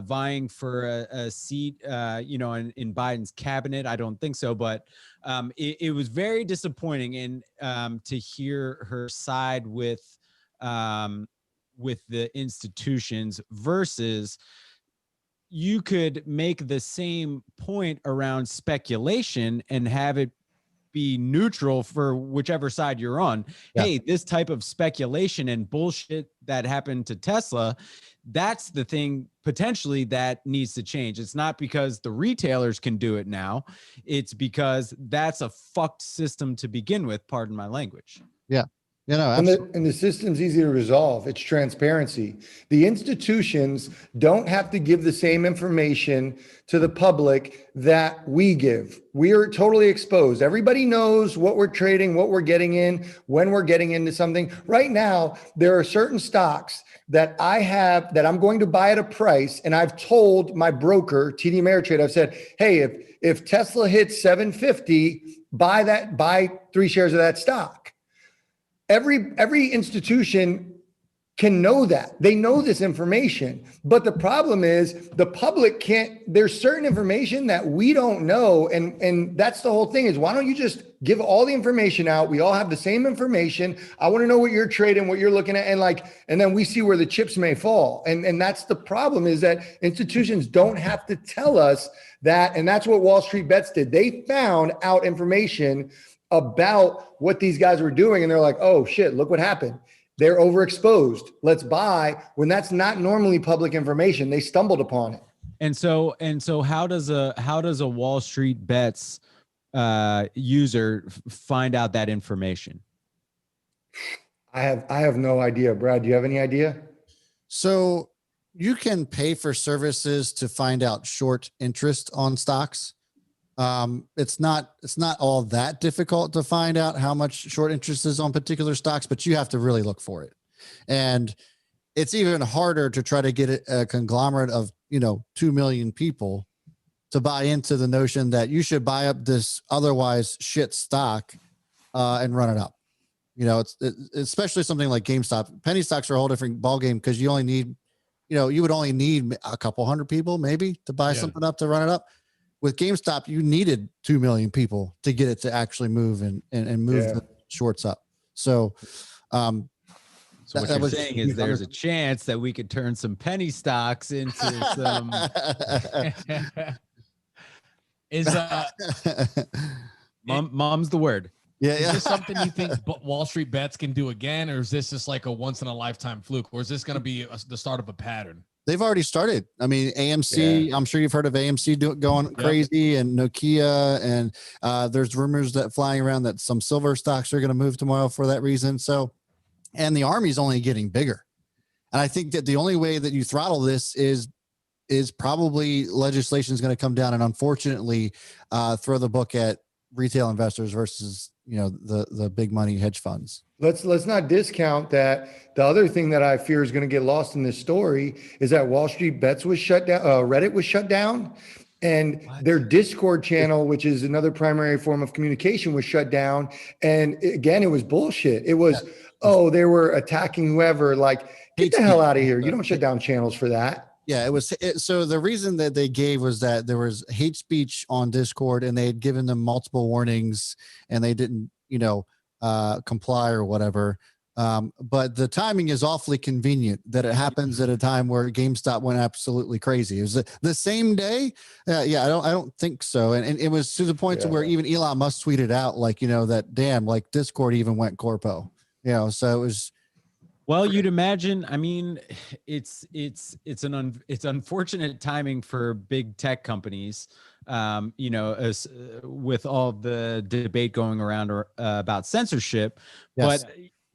vying for a seat, in Biden's cabinet. I don't think so, but it was very disappointing to hear her side with the institutions versus. You could make the same point around speculation and have it be neutral for whichever side you're on. Yeah. Hey, this type of speculation and bullshit that happened to Tesla, that's the thing potentially that needs to change. It's not because the retailers can do it now. It's because that's a fucked system to begin with. Pardon my language. Yeah. And the system's easy to resolve. It's transparency. The institutions don't have to give the same information to the public that we give. We are totally exposed. Everybody knows what we're trading, what we're getting in, when we're getting into something. Right now, there are certain stocks that I have that I'm going to buy at a price, and I've told my broker, TD Ameritrade, I've said, hey, if Tesla hits 750, buy 3 shares of that stock. Every institution can know that. They know this information. But the problem is the public can't. There's certain information that we don't know. And that's the whole thing is, why don't you just give all the information out? We all have the same information. I want to know what you're trading, what you're looking at. And then we see where the chips may fall. And that's the problem, is that institutions don't have to tell us that. And that's what Wall Street Bets did. They found out information about what these guys were doing. And they're like, oh shit, look what happened. They're overexposed. Let's buy, when that's not normally public information. They stumbled upon it. And so how does a Wall Street Bets user find out that information? I have no idea. Brad, do you have any idea? So you can pay for services to find out short interest on stocks. It's not all that difficult to find out how much short interest is on particular stocks, but you have to really look for it. And it's even harder to try to get a conglomerate of, 2 million people to buy into the notion that you should buy up this otherwise shit stock, and run it up. It's especially something like GameStop. Penny stocks are a whole different ballgame because you only need you would only need a couple hundred people maybe to buy something up, to run it up. With GameStop, you needed 2 million people to get it to actually move and move the shorts up. So, so what you're saying is there's a chance that we could turn some penny stocks into some. Mom's the word. Is this something you think Wall Street Bets can do again, or is this just like a once in a lifetime fluke, or is this going to be the start of a pattern? They've already started. I mean, AMC, I'm sure you've heard of AMC going crazy, and Nokia, and there's rumors that flying around that some silver stocks are going to move tomorrow for that reason. So, and the Army's only getting bigger. And I think that the only way that you throttle this is probably legislation is going to come down and unfortunately throw the book at retail investors versus, the big money hedge funds. Let's not discount that. The other thing that I fear is going to get lost in this story is that Wall Street Bets was shut down. Reddit was shut down, and their Discord channel, which is another primary form of communication, was shut down. And again, it was bullshit. It was, they were attacking whoever. Like, get the hell out of here. You don't shut down channels for that. Yeah, so the reason that they gave was that there was hate speech on Discord, and they had given them multiple warnings, and they didn't, comply or whatever. But the timing is awfully convenient that it happens at a time where GameStop went absolutely crazy. It was the same day. I don't think so. And it was to the point to where even Elon Musk tweeted out, like, that damn, like Discord even went corpo, so it was. Well, you'd imagine. I mean, it's unfortunate timing for big tech companies. As with all the debate going around about censorship, but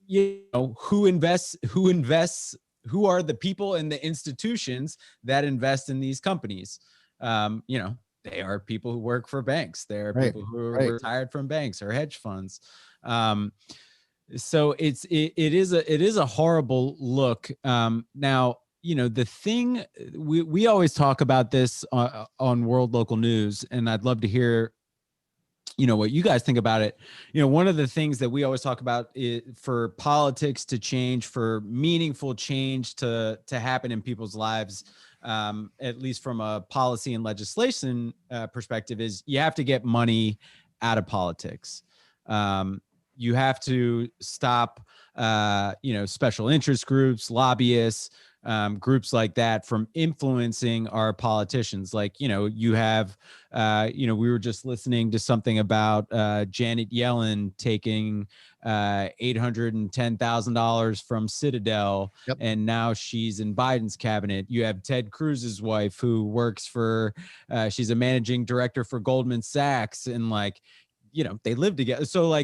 who invests? Who are the people and the institutions that invest in these companies? They are people who work for banks. They are people who are retired from banks or hedge funds. So it is a horrible look. Now, the thing we always talk about this on World Local News, and I'd love to hear, what you guys think about it. One of the things that we always talk about is for politics to change, for meaningful change to happen in people's lives, at least from a policy and legislation perspective, is you have to get money out of politics. You have to stop, special interest groups, lobbyists, groups like that from influencing our politicians. Like, you have, we were just listening to something about Janet Yellen taking $810,000 from Citadel, and now she's in Biden's cabinet. You have Ted Cruz's wife, who works for, she's a managing director for Goldman Sachs, and they live together. So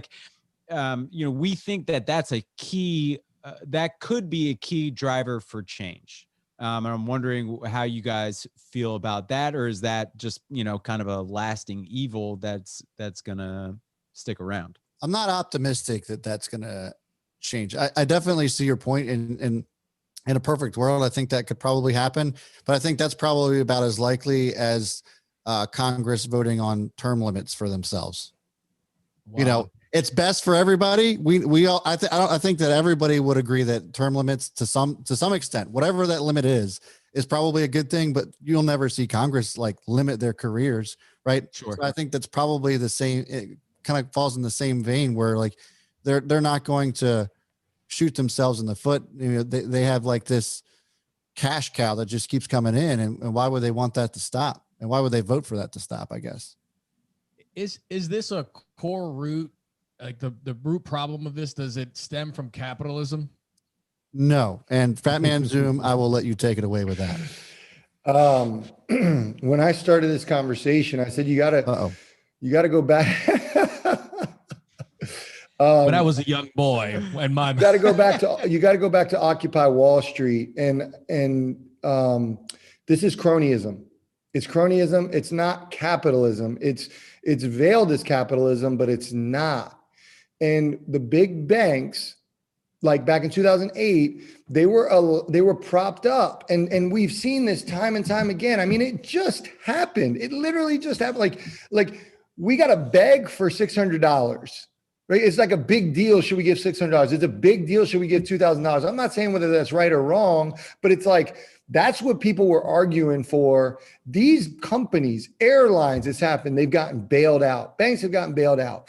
we think that that's a key, that could be a key driver for change. And I'm wondering how you guys feel about that, or is that just, kind of a lasting evil that's going to stick around? I'm not optimistic that that's going to change. I definitely see your point. In a perfect world, I think that could probably happen, but I think that's probably about as likely as Congress voting on term limits for themselves. Wow. It's best for everybody. I think that everybody would agree that term limits to some extent, whatever that limit is probably a good thing, but you'll never see Congress limit their careers. Right. Sure. So I think that's probably the same. It kind of falls in the same vein where they're not going to shoot themselves in the foot. They have this cash cow that just keeps coming in. And why would they want that to stop? And why would they vote for that to stop? I guess. Is this a core root? The root problem of this, does it stem from capitalism? No. And Fat Man Zoom, I will let you take it away with that. When I started this conversation, I said, you gotta go back. When I was a young boy, and you got to go back to Occupy Wall Street. And this is cronyism. It's cronyism. It's not capitalism. It's veiled as capitalism, but it's not. And the big banks, back in 2008, they were propped up, and we've seen this time and time again. I mean, it just happened. It literally just happened. Like we got to beg for $600, right? It's like a big deal. Should we give $600? It's a big deal. Should we give $2,000? I'm not saying whether that's right or wrong, but it's like That's what people were arguing for. These companies, airlines, it's happened. They've gotten bailed out. Banks have gotten bailed out.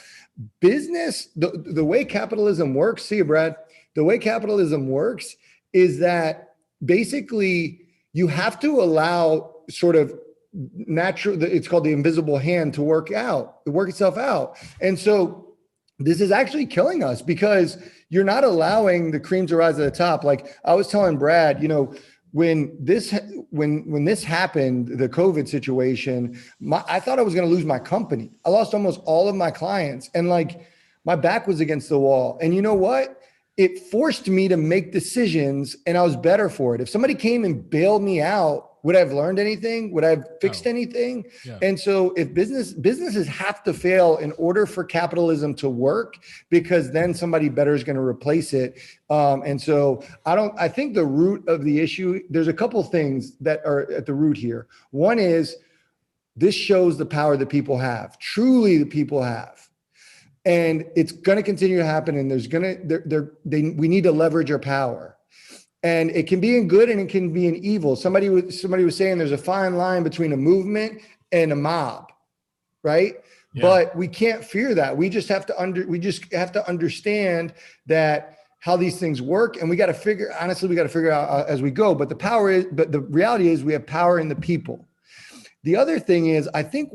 Business, the way capitalism works, see you, Brad, the way capitalism works is that basically you have to allow sort of natural, it's called the invisible hand to work itself out. And so this is actually killing us because you're not allowing the cream to rise to the top. Like I was telling Brad, you know, when this happened, the COVID situation, I thought I was going to lose my company. I lost almost all of my clients and like my back was against the wall. And you know what? It forced me to make decisions and I was better for it. If somebody came and bailed me out, would I have learned anything? Would I have fixed anything? Yeah. And so if businesses have to fail in order for capitalism to work, because then somebody better is going to replace it. And so I think the root of the issue, there's a couple things that are at the root here. One is this shows the power that people have, truly the people have. And it's going to continue to happen. And we need to leverage our power. And it can be in good and it can be in evil. Somebody was saying there's a fine line between a movement and a mob, right? Yeah. But we can't fear that. We just have to understand that how these things work. And we got to figure out as we go. But the reality is we have power in the people. The other thing is, I think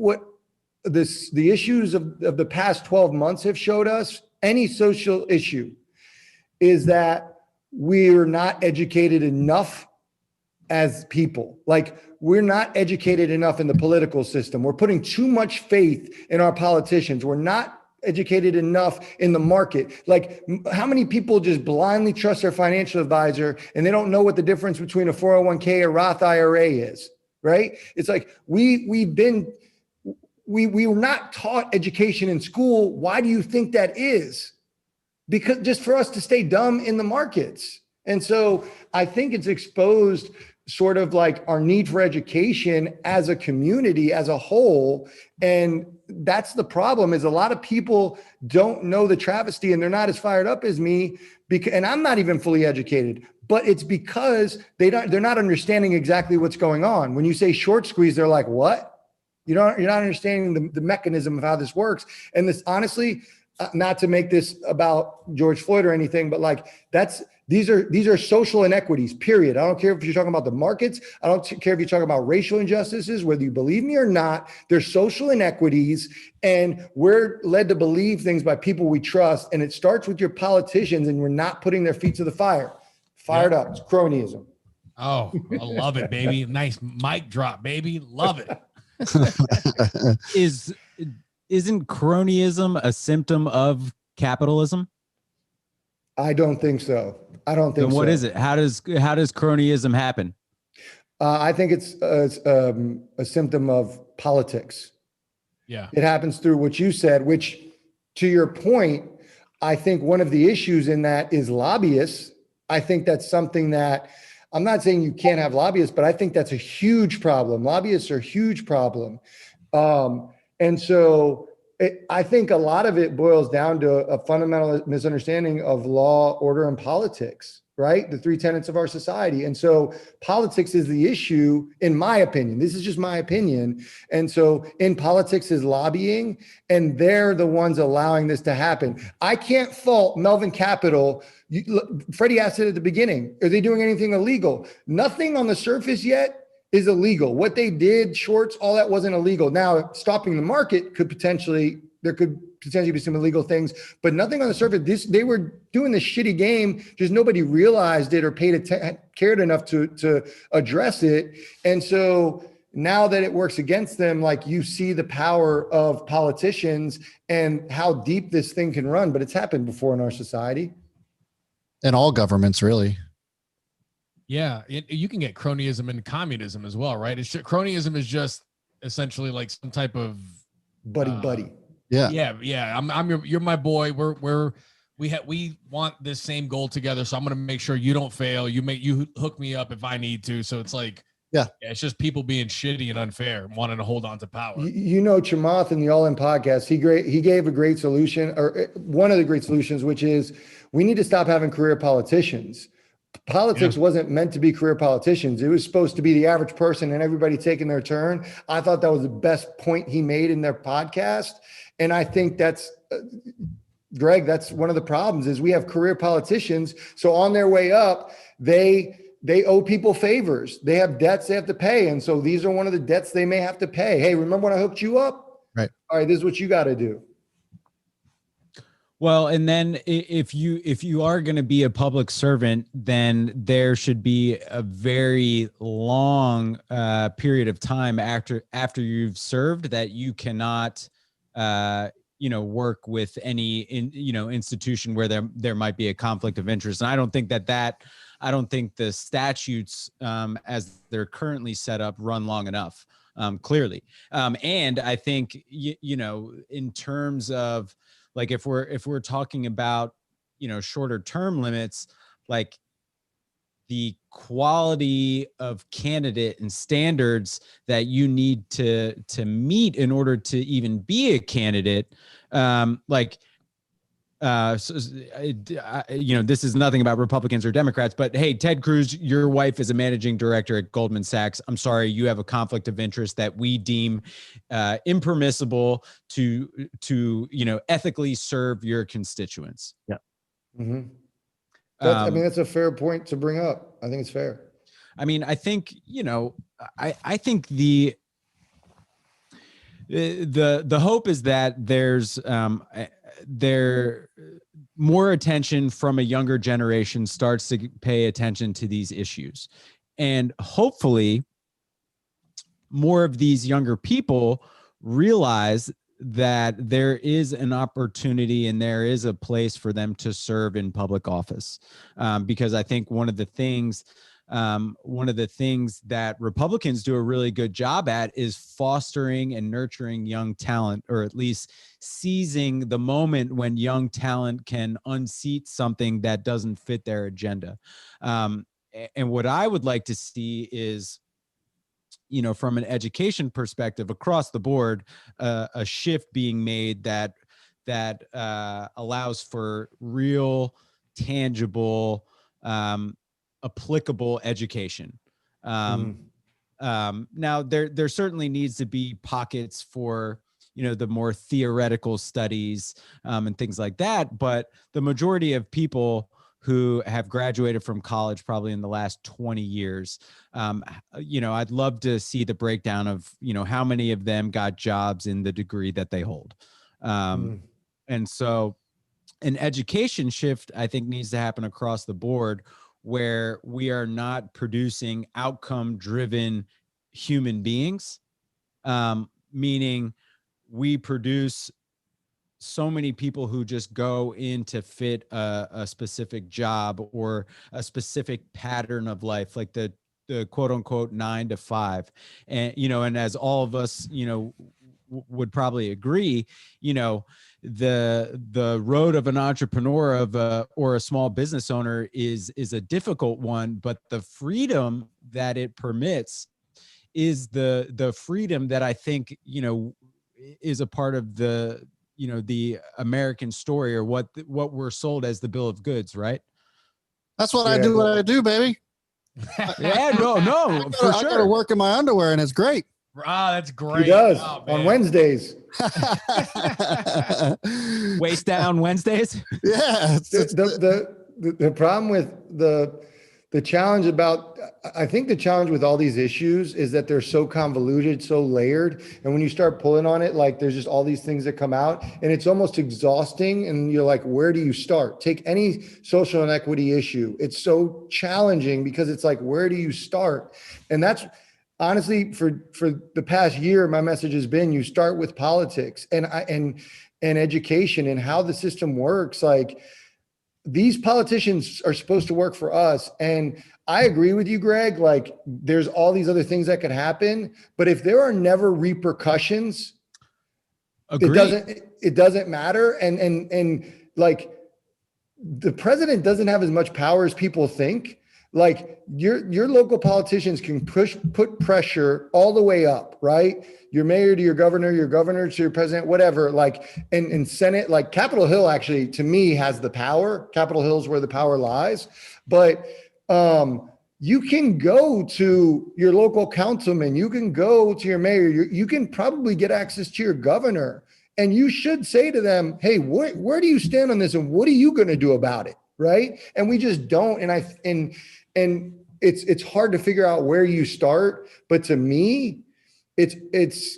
the issues of the past 12 months have showed us, any social issue, is that we're not educated enough as people. Like we're not educated enough in the political system. We're putting too much faith in our politicians. We're not educated enough in the market. Like how many people just blindly trust their financial advisor and they don't know what the difference between a 401k or Roth IRA is, right? It's like we were not taught education in school. Why do you think that is? Because just for us to stay dumb in the markets. And so I think it's exposed sort of like our need for education as a community, as a whole. And that's the problem, is a lot of people don't know the travesty and they're not as fired up as me and I'm not even fully educated, but it's because they're not understanding exactly what's going on. When you say short squeeze, they're like, what? You're not understanding the mechanism of how this works. And this, honestly, not to make this about George Floyd or anything, but like these are social inequities, period. I don't care if you're talking about the markets. I don't care if you're talking about racial injustices, whether you believe me or not, there's social inequities and we're led to believe things by people we trust. And it starts with your politicians and we're not putting their feet to the fire. Fired up. It's cronyism. Oh, I love it, baby. Nice mic drop, baby. Love it. Isn't cronyism a symptom of capitalism? I don't think so. Then what is it? How does cronyism happen? I think it's a symptom of politics. Yeah. It happens through what you said, which, to your point, I think one of the issues in that is lobbyists. I think that's something that, I'm not saying you can't have lobbyists, but I think that's a huge problem. Lobbyists are a huge problem. And so I think a lot of it boils down to a fundamental misunderstanding of law, order, and politics, right? The three tenets of our society. And so politics is the issue, in my opinion. This is just my opinion. And so in politics is lobbying, and they're the ones allowing this to happen. I can't fault Melvin Capital. Freddie asked it at the beginning. Are they doing anything illegal? Nothing on the surface yet is illegal. What they did, shorts, all that wasn't illegal. Now, stopping the market there could potentially be some illegal things, but nothing on the surface. They were doing this shitty game, just nobody realized it or cared enough to address it. And so now that it works against them, like you see the power of politicians and how deep this thing can run, but it's happened before in our society. And all governments, really. Yeah, you can get cronyism in communism as well, right? Cronyism is just essentially like some type of buddy. Yeah. You're my boy. We want this same goal together. So I'm gonna make sure you don't fail. You hook me up if I need to. So it's like, yeah, it's just people being shitty and unfair, wanting to hold on to power. You know, Chamath in the All In podcast, he gave a great solution, or one of the great solutions, which is we need to stop having career politicians. Politics wasn't meant to be career politicians. It was supposed to be the average person and everybody taking their turn. I thought that was the best point he made in their podcast. And I think that's, Greg, that's one of the problems is we have career politicians. So on their way up, they owe people favors. They have debts they have to pay. And so these are one of the debts they may have to pay. Hey, remember when I hooked you up? Right. All right, this is what you got to do. Well, and then if you are going to be a public servant, then there should be a very long period of time after you've served that you cannot, work with any institution where there might be a conflict of interest. And I don't think I don't think the statutes as they're currently set up run long enough, clearly. And I think in terms of like if we're talking about shorter term limits, like the quality of candidate and standards that you need to meet in order to even be a candidate, this is nothing about Republicans or Democrats, but hey, Ted Cruz, your wife is a managing director at Goldman Sachs. I'm sorry, you have a conflict of interest that we deem impermissible to ethically serve your constituents. Yeah. Mm-hmm. That's a fair point to bring up. I think it's fair. I mean, I think, I think the hope is that there's more attention from a younger generation starts to pay attention to these issues. And hopefully more of these younger people realize that there is an opportunity and there is a place for them to serve in public office. Because I think one of the things that Republicans do a really good job at is fostering and nurturing young talent, or at least seizing the moment when young talent can unseat something that doesn't fit their agenda. And what I would like to see is, from an education perspective across the board, a shift being made that allows for real, tangible, applicable education. Now there certainly needs to be pockets for, the more theoretical studies and things like that. But the majority of people who have graduated from college probably in the last 20 years, I'd love to see the breakdown of, how many of them got jobs in the degree that they hold. And so an education shift, I think, needs to happen across the board, where we are not producing outcome-driven human beings, meaning we produce so many people who just go in to fit a specific job or a specific pattern of life, like the quote unquote 9 to 5. And, and as all of us, would probably agree, the road of an entrepreneur or a small business owner is a difficult one, but the freedom that it permits is the freedom that I think, is a part of the American story, or what we're sold as the bill of goods, right? That's what I do. What I do, baby. Yeah, no, for sure. I go to work in my underwear, and it's great. Ah, that's great. He does on Wednesdays. Waist down Wednesdays. Yeah. The problem with the challenge I think the challenge with all these issues is that they're so convoluted, so layered. And when you start pulling on it, like there's just all these things that come out and it's almost exhausting. And you're like, where do you start? Take any social inequity issue. It's so challenging because it's like, where do you start? And that's honestly for the past year, my message has been, you start with politics and education and how the system works. Like, these politicians are supposed to work for us. And I agree with you, Greg. Like, there's all these other things that could happen, but if there are never repercussions, it doesn't matter. And like, the president doesn't have as much power as people think. Like, your local politicians can put pressure all the way up, right? Your mayor to your governor to your president, whatever, like, and Senate, like Capitol Hill actually, to me, has the power. Capitol Hill is where the power lies. But You can go to your local councilman, you can go to your mayor, you can probably get access to your governor, and you should say to them, hey, where do you stand on this, and what are you going to do about it, right? And we just don't. And it's hard to figure out where you start, but to me, it's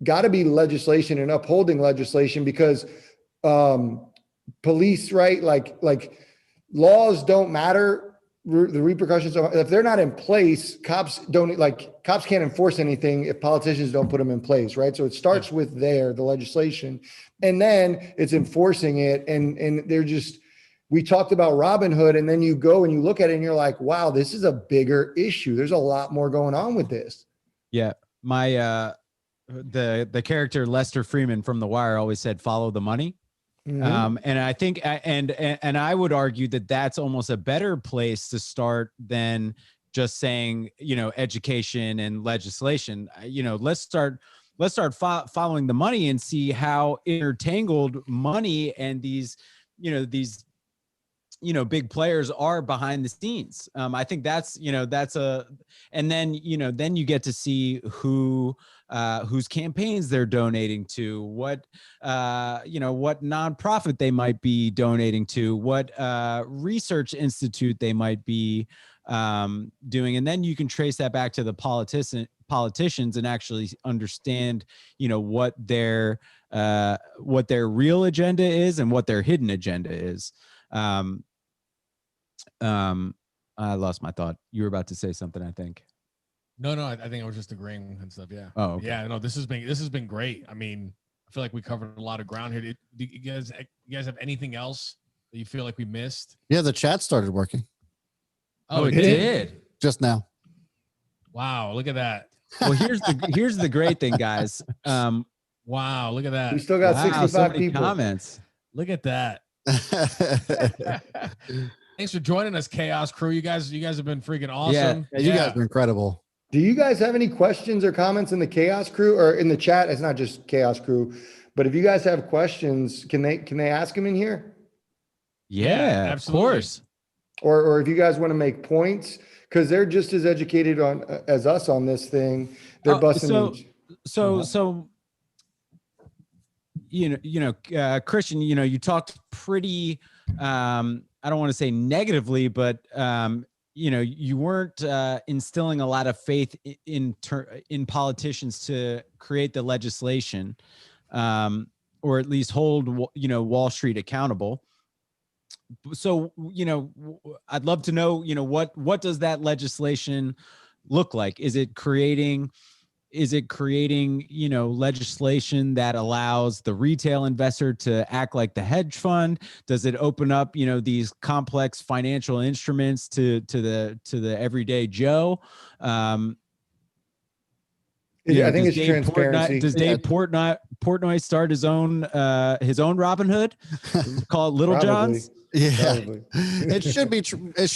got to be legislation and upholding legislation, because police, right? Like laws don't matter. The repercussions, if they're not in place, cops can't enforce anything if politicians don't put them in place, right? So it starts with the legislation, and then it's enforcing it. And we talked about Robinhood, and then you go and you look at it and you're like, wow, this is a bigger issue. There's a lot more going on with this. Yeah. My, the character Lester Freeman from The Wire always said, follow the money. Mhm. And I think, and I would argue that that's almost a better place to start than just saying, education and legislation. Let's start following the money and see how intertangled money and these big players are behind the scenes. I think that's and then you get to see whose campaigns they're donating to, what nonprofit they might be donating to, what research institute they might be doing, and then you can trace that back to the politicians and actually understand, what their real agenda is and what their hidden agenda is. I lost my thought. You were about to say something, I think. No, I think I was just agreeing and stuff. Yeah. Oh, okay. Yeah. No, this has been great. I mean, I feel like we covered a lot of ground here. Do you guys have anything else that you feel like we missed? Yeah, the chat started working Oh, it did just now. Wow, look at that. Well, here's the great thing, guys. Wow, look at that. We still got 65 so many people. comments. Look at that. Thanks for joining us, Chaos Crew. You guys have been freaking awesome. Yeah, you guys are incredible. Do you guys have any questions or comments in the Chaos Crew or in the chat? It's not just Chaos Crew, but if you guys have questions, can they ask them in here? Yeah, absolutely. Of course. Or if you guys want to make points, because they're just as educated as us on this thing. They're busting. So Christian, you talked pretty. I don't want to say negatively, but you weren't instilling a lot of faith in politicians to create the legislation, or at least hold Wall Street accountable. So I'd love to know what does that legislation look like? Is it creating legislation that allows the retail investor to act like the hedge fund? Does it open up these complex financial instruments to the everyday Joe? I think it's transparency. Does Dave Portnoy start his own Robinhood? Call it Little John's? Yeah, it should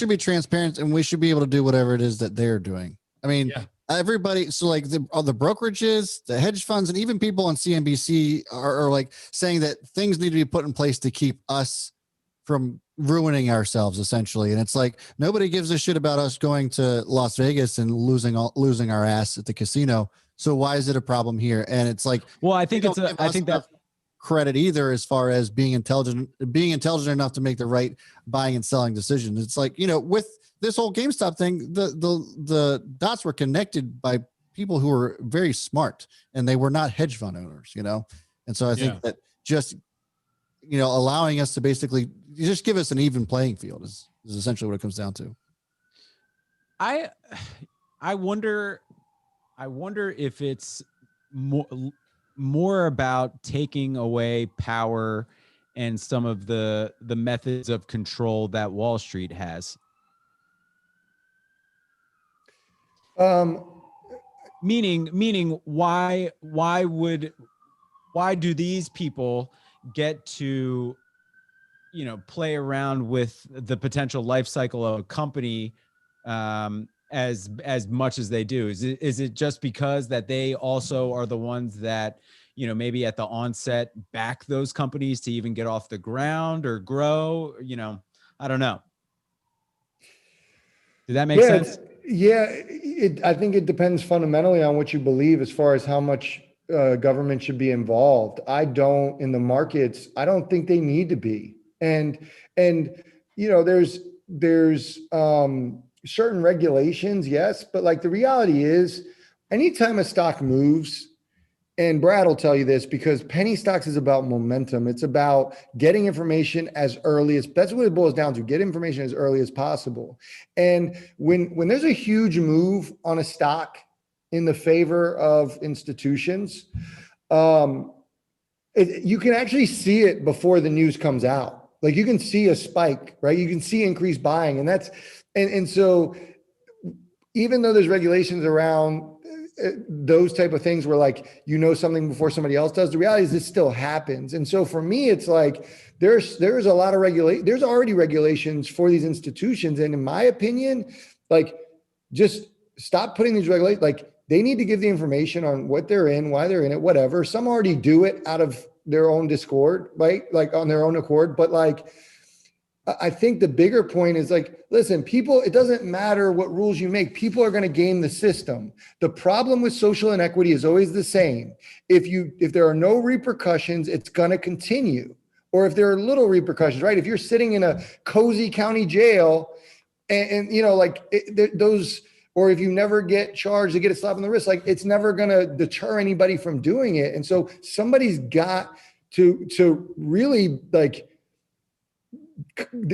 be transparent, and we should be able to do whatever it is that they're doing. I mean, everybody. So like all the brokerages, the hedge funds, and even people on CNBC are like saying that things need to be put in place to keep us from ruining ourselves, essentially. And it's like nobody gives a shit about us going to Las Vegas and losing our ass at the casino. So why is it a problem here? And it's like, well, I think that credit either, as far as being intelligent enough to make the right buying and selling decisions. It's like, with this whole GameStop thing, the dots were connected by people who were very smart, and they were not hedge fund owners, And so I think that just, allowing us to basically just give us an even playing field is essentially what it comes down to. I wonder if it's more about taking away power and some of the methods of control that Wall Street has. Meaning why do these people get to play around with the potential life cycle of a company as much as they do? Is it just because that they also are the ones that maybe at the onset back those companies to even get off the ground or grow? I don't know. Did that make sense? I think it depends fundamentally on what you believe as far as how much government should be involved. In the markets, I don't think they need to be. And there's certain regulations, yes, but like the reality is anytime a stock moves, and Brad will tell you this because penny stocks is about momentum. It's about getting information that's what it boils down to, get information as early as possible. And when there's a huge move on a stock in the favor of institutions, you can actually see it before the news comes out. Like you can see a spike, right? You can see increased buying, and so even though there's regulations around those type of things where like, something before somebody else does, the reality is this still happens. And so for me, it's like, there's a lot of there's already regulations for these institutions. And in my opinion, like just stop putting these regulations, like they need to give the information on what they're in, why they're in it, whatever. Some already do it out of their own discord, right? Like on their own accord. But like, I think the bigger point is like, listen, people, it doesn't matter what rules you make. People are going to game the system. The problem with social inequity is always the same. If there are no repercussions, it's going to continue. Or if there are little repercussions, right? If you're sitting in a cozy county jail or if you never get charged, to get a slap on the wrist, like it's never going to deter anybody from doing it. And so somebody's got to really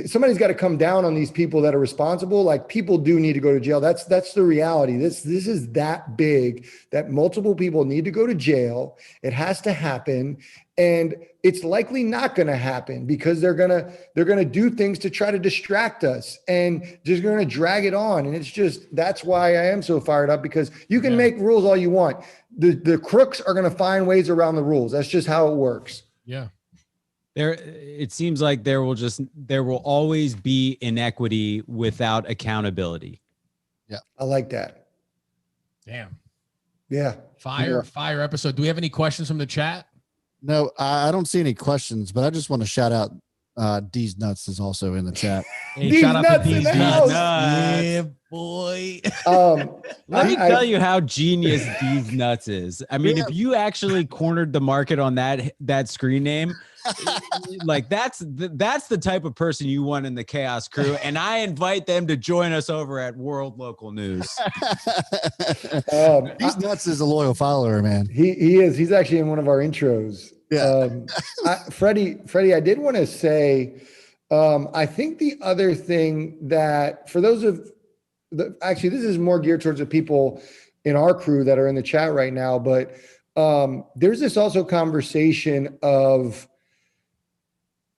somebody's got to come down on these people that are responsible. Like people do need to go to jail. That's the reality. This is that big that multiple people need to go to jail. It has to happen. And it's likely not going to happen because they're going to do things to try to distract us and just going to drag it on. And it's just, that's why I am so fired up, because you can make rules all you want. The crooks are going to find ways around the rules. That's just how it works. Yeah. It seems like there will always be inequity without accountability. Yeah. I like that. Damn. Yeah. Fire episode. Do we have any questions from the chat? No, I don't see any questions, but I just want to shout out D's Nuts is also in the chat. Hey, D's shout out Nuts to in D's the Nuts. house. Yeah, boy. Let me tell you how genius D's Nuts is. I mean, if you actually cornered the market on that screen name, like that's the type of person you want in the Chaos Crew, and I invite them to join us over at World Local News. D's Nuts is a loyal follower, man. He is. He's actually in one of our intros. Yeah. Freddie, I did want to say, I think the other thing that for those actually, this is more geared towards the people in our crew that are in the chat right now, but there's this also conversation of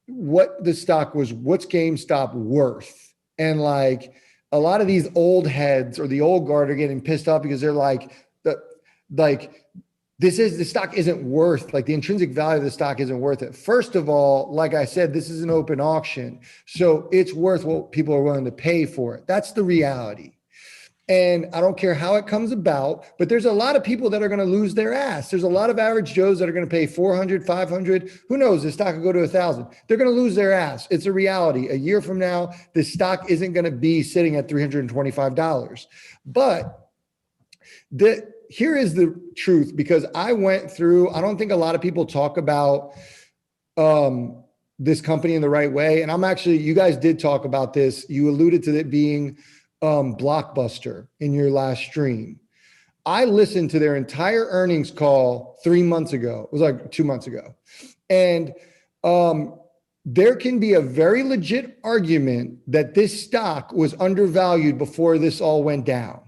what the stock was, what's GameStop worth? And like a lot of these old heads or the old guard are getting pissed off because they're like, the stock isn't worth, like the intrinsic value of the stock isn't worth it. First of all, like I said, this is an open auction. So it's worth what people are willing to pay for it. That's the reality. And I don't care how it comes about, but there's a lot of people that are going to lose their ass. There's a lot of average Joes that are going to pay 400, 500. Who knows? The stock will go to 1,000. They're going to lose their ass. It's a reality. A year from now, the stock isn't going to be sitting at $325. But here is the truth, because I went through, I don't think a lot of people talk about this company in the right way. And you guys did talk about this. You alluded to it being Blockbuster in your last stream. I listened to their entire earnings call 3 months ago. It was like 2 months ago. And there can be a very legit argument that this stock was undervalued before this all went down.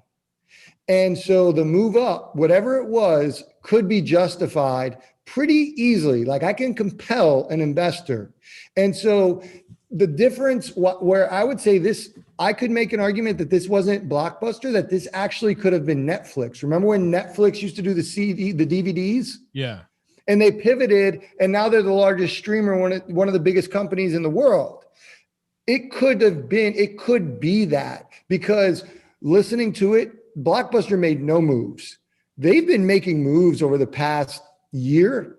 And so the move up, whatever it was, could be justified pretty easily. Like I can compel an investor. And so the difference where I would say this, I could make an argument that this wasn't Blockbuster, that this actually could have been Netflix. Remember when Netflix used to do the DVDs? Yeah. And they pivoted, and now they're the largest streamer, one of the biggest companies in the world. It could be that, because listening to it, Blockbuster made no moves. They've been making moves over the past year.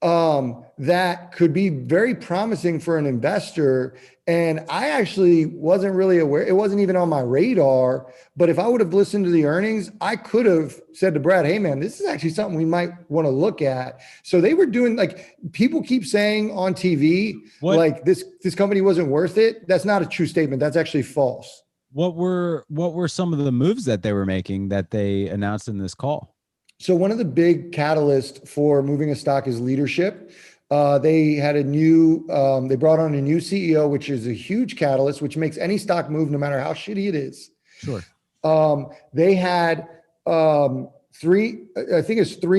that could be very promising for an investor. And I actually wasn't really aware. It wasn't even on my radar. But if I would have listened to the earnings, I could have said to Brad, hey, man, this is actually something we might want to look at. So they were doing, like, people keep saying on TV, like this company wasn't worth it. That's not a true statement. That's actually false. What were some of the moves that they were making that they announced in this call? So one of the big catalysts for moving a stock is leadership. They had they brought on a new CEO, which is a huge catalyst, which makes any stock move, no matter how shitty it is. Sure. They had three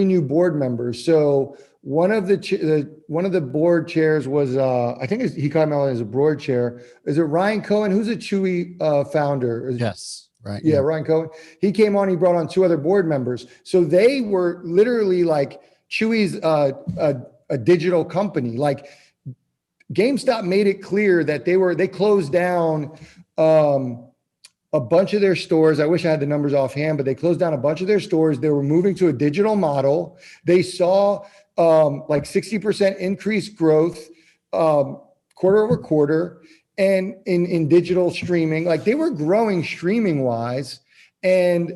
new board members. So one of the board chairs was, I think he came out as a board chair. Is it Ryan Cohen? Who's a Chewy founder? Yes. Right. Yeah, Ryan Cohen. He came on, he brought on 2 other board members. So they were literally like, Chewy's a digital company. Like, GameStop made it clear that they closed down a bunch of their stores. I wish I had the numbers offhand, but they closed down a bunch of their stores. They were moving to a digital model. They saw like 60% increased growth quarter over quarter. And in digital streaming, like, they were growing streaming wise. And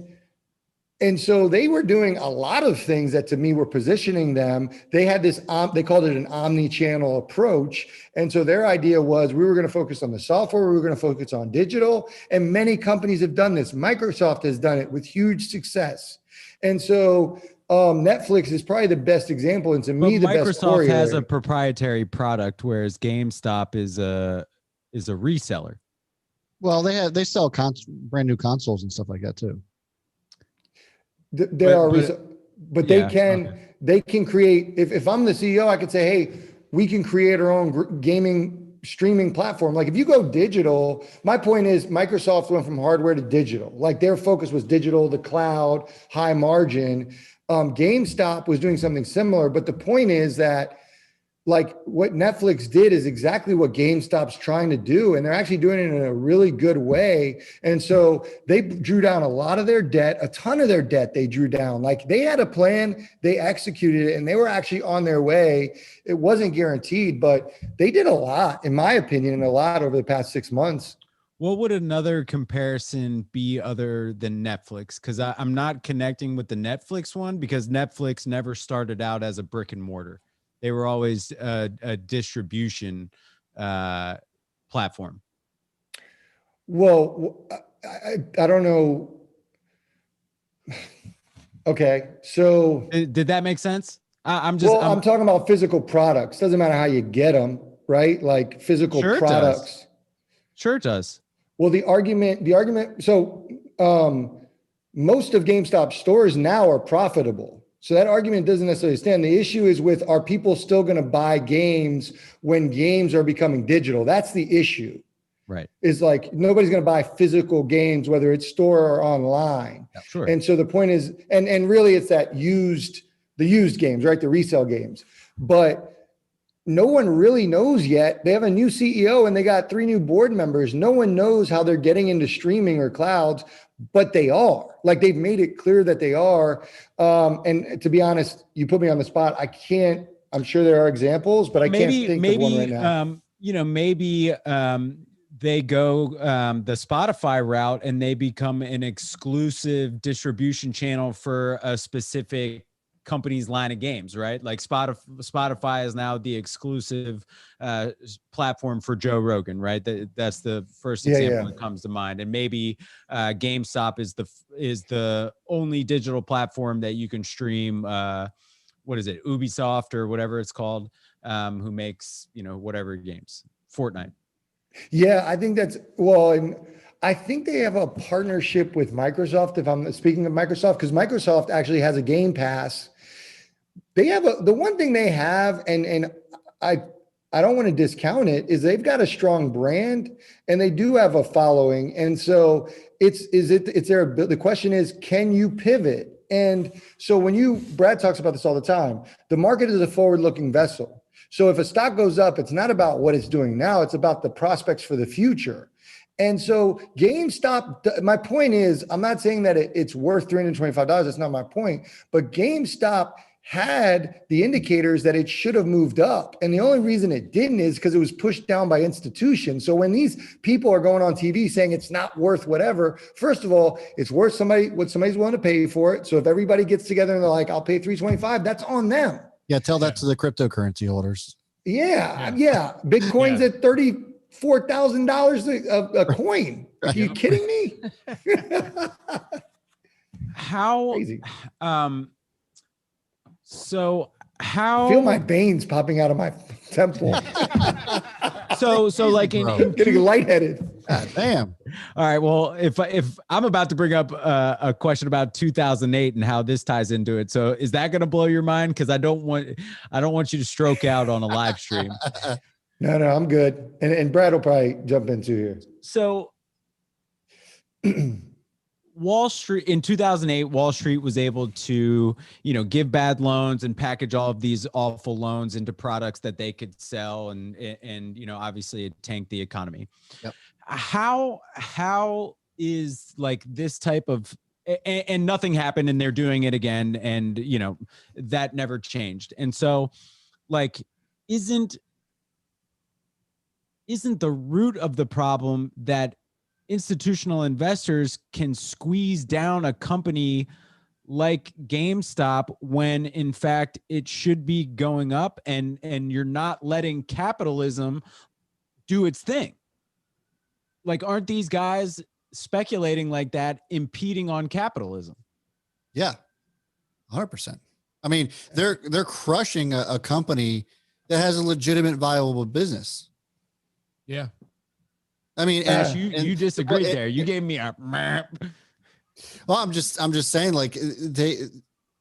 so they were doing a lot of things that, to me, were positioning them. They had this, they called it an omni-channel approach. And so their idea was, we were going to focus on the software, we were going to focus on digital. And many companies have done this. Microsoft has done it with huge success. And so Netflix is probably the best example. And to me, the best Microsoft has a proprietary product, whereas GameStop is a reseller. Well, they sell brand new consoles and stuff like that too. But they can create. If I'm the CEO, I could say, hey, we can create our own gaming streaming platform. Like, if you go digital, my point is, Microsoft went from hardware to digital. Like, their focus was digital, the cloud, high margin. GameStop was doing something similar, but the point is that, like, what Netflix did is exactly what GameStop's trying to do. And they're actually doing it in a really good way. And so they drew down a lot of their debt, a ton of their debt they drew down. Like, they had a plan, they executed it, and they were actually on their way. It wasn't guaranteed, but they did a lot, in my opinion, and a lot over the past 6 months. What would another comparison be other than Netflix? Because I'm not connecting with the Netflix one, because Netflix never started out as a brick and mortar. They were always a distribution platform. Well, I don't know. Okay, so did that make sense? I'm talking about physical products. Doesn't matter how you get them, right? Like, physical products. Sure it does. Well, the argument. So most of GameStop stores now are profitable. So that argument doesn't necessarily stand. The issue is with, are people still going to buy games when games are becoming digital? That's the issue. Right. Is like, nobody's going to buy physical games, whether it's store or online. Yeah, sure. And so the point is, and really it's the used games, right? The resale games. But no one really knows yet. They have a new CEO and they got 3 new board members. No one knows how they're getting into streaming or clouds, but they are. Like, they've made it clear that they are. And to be honest, you put me on the spot. I'm sure there are examples, but I can't think of one right now. Maybe they go the Spotify route and they become an exclusive distribution channel for a specific company's line of games, right? Like, Spotify is now the exclusive platform for Joe Rogan, right? That's the first example that comes to mind. And maybe GameStop is the only digital platform that you can stream. What is it? Ubisoft or whatever it's called, who makes, whatever games, Fortnite. Yeah, I think and I think they have a partnership with Microsoft, if I'm speaking of Microsoft, because Microsoft actually has a Game Pass. They have the one thing they have, and I don't want to discount it, is they've got a strong brand and they do have a following. And so the question is, can you pivot? And so Brad talks about this all the time, the market is a forward-looking vessel. So if a stock goes up, it's not about what it's doing now, it's about the prospects for the future. And so GameStop, my point is, I'm not saying that it's worth $325. That's not my point. But GameStop had the indicators that it should have moved up. And the only reason it didn't is because it was pushed down by institutions. So when these people are going on TV saying it's not worth whatever, first of all, it's worth what somebody's willing to pay for it. So if everybody gets together and they're like, I'll pay 325, that's on them. Yeah. Tell that to the cryptocurrency holders. Yeah. Bitcoin's at $34,000 a coin. Are you kidding me? How, Crazy. so how I feel my veins popping out of my temple. so like Getting lightheaded. God damn. all right, well, if I'm about to bring up a question about 2008 and how this ties into it, so is that going to blow your mind? Because I don't want you to stroke out on a live stream. No, I'm good. And Brad will probably jump into here. So Wall Street in 2008, Wall Street was able to, give bad loans and package all of these awful loans into products that they could sell. And obviously it tanked the economy. Yep. How is like this type of, and nothing happened and they're doing it again. And, that never changed. And so like, isn't the root of the problem that institutional investors can squeeze down a company like GameStop when in fact it should be going up, and you're not letting capitalism do its thing? Like, aren't these guys speculating like that impeding on capitalism? Yeah. 100%. I mean, they're crushing a company that has a legitimate viable business. Yeah. I mean, you disagreed there. You gave me a. Well, I'm just saying, like, they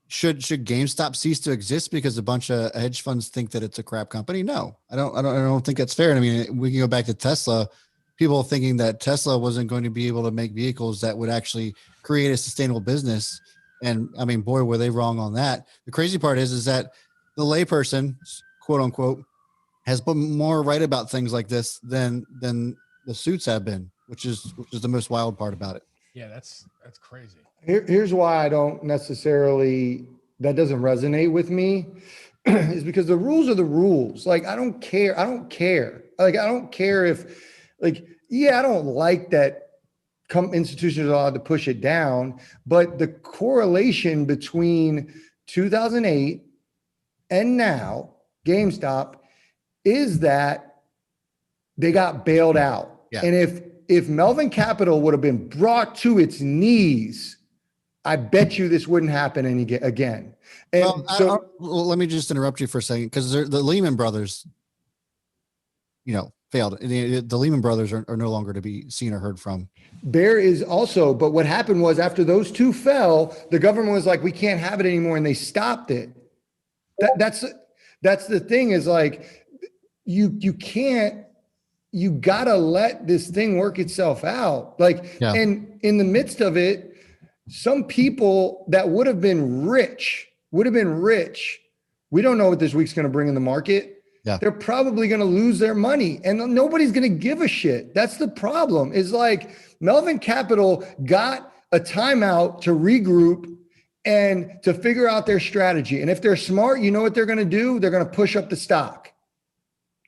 should GameStop cease to exist because a bunch of hedge funds think that it's a crap company? No, I don't think that's fair. I mean, we can go back to Tesla. People thinking that Tesla wasn't going to be able to make vehicles that would actually create a sustainable business. And I mean, boy, were they wrong on that. The crazy part is that the layperson, quote unquote, has been more right about things like this than the suits have been, which is the most wild part about it. Yeah, that's crazy. Here's why I don't necessarily, that doesn't resonate with me, is because the rules are the rules. Like, I don't care. Like, I don't care if, like, yeah, I don't like that institutions are allowed to push it down, but the correlation between 2008 and now GameStop is that they got bailed out. Yeah. And if Melvin Capital would have been brought to its knees, I bet you this wouldn't happen again. And well, let me just interrupt you for a second, because the Lehman Brothers, failed. The Lehman Brothers are no longer to be seen or heard from. There is also, but what happened was after those two fell, the government was like, we can't have it anymore, and they stopped it. That's the thing, is like, you can't. You gotta let this thing work itself out. Like, yeah. And in the midst of it, some people that would have been rich. We don't know what this week's going to bring in the market. Yeah. They're probably going to lose their money, and nobody's going to give a shit. That's the problem. Is like Melvin Capital got a timeout to regroup and to figure out their strategy. And if they're smart, you know what they're going to do? They're going to push up the stock.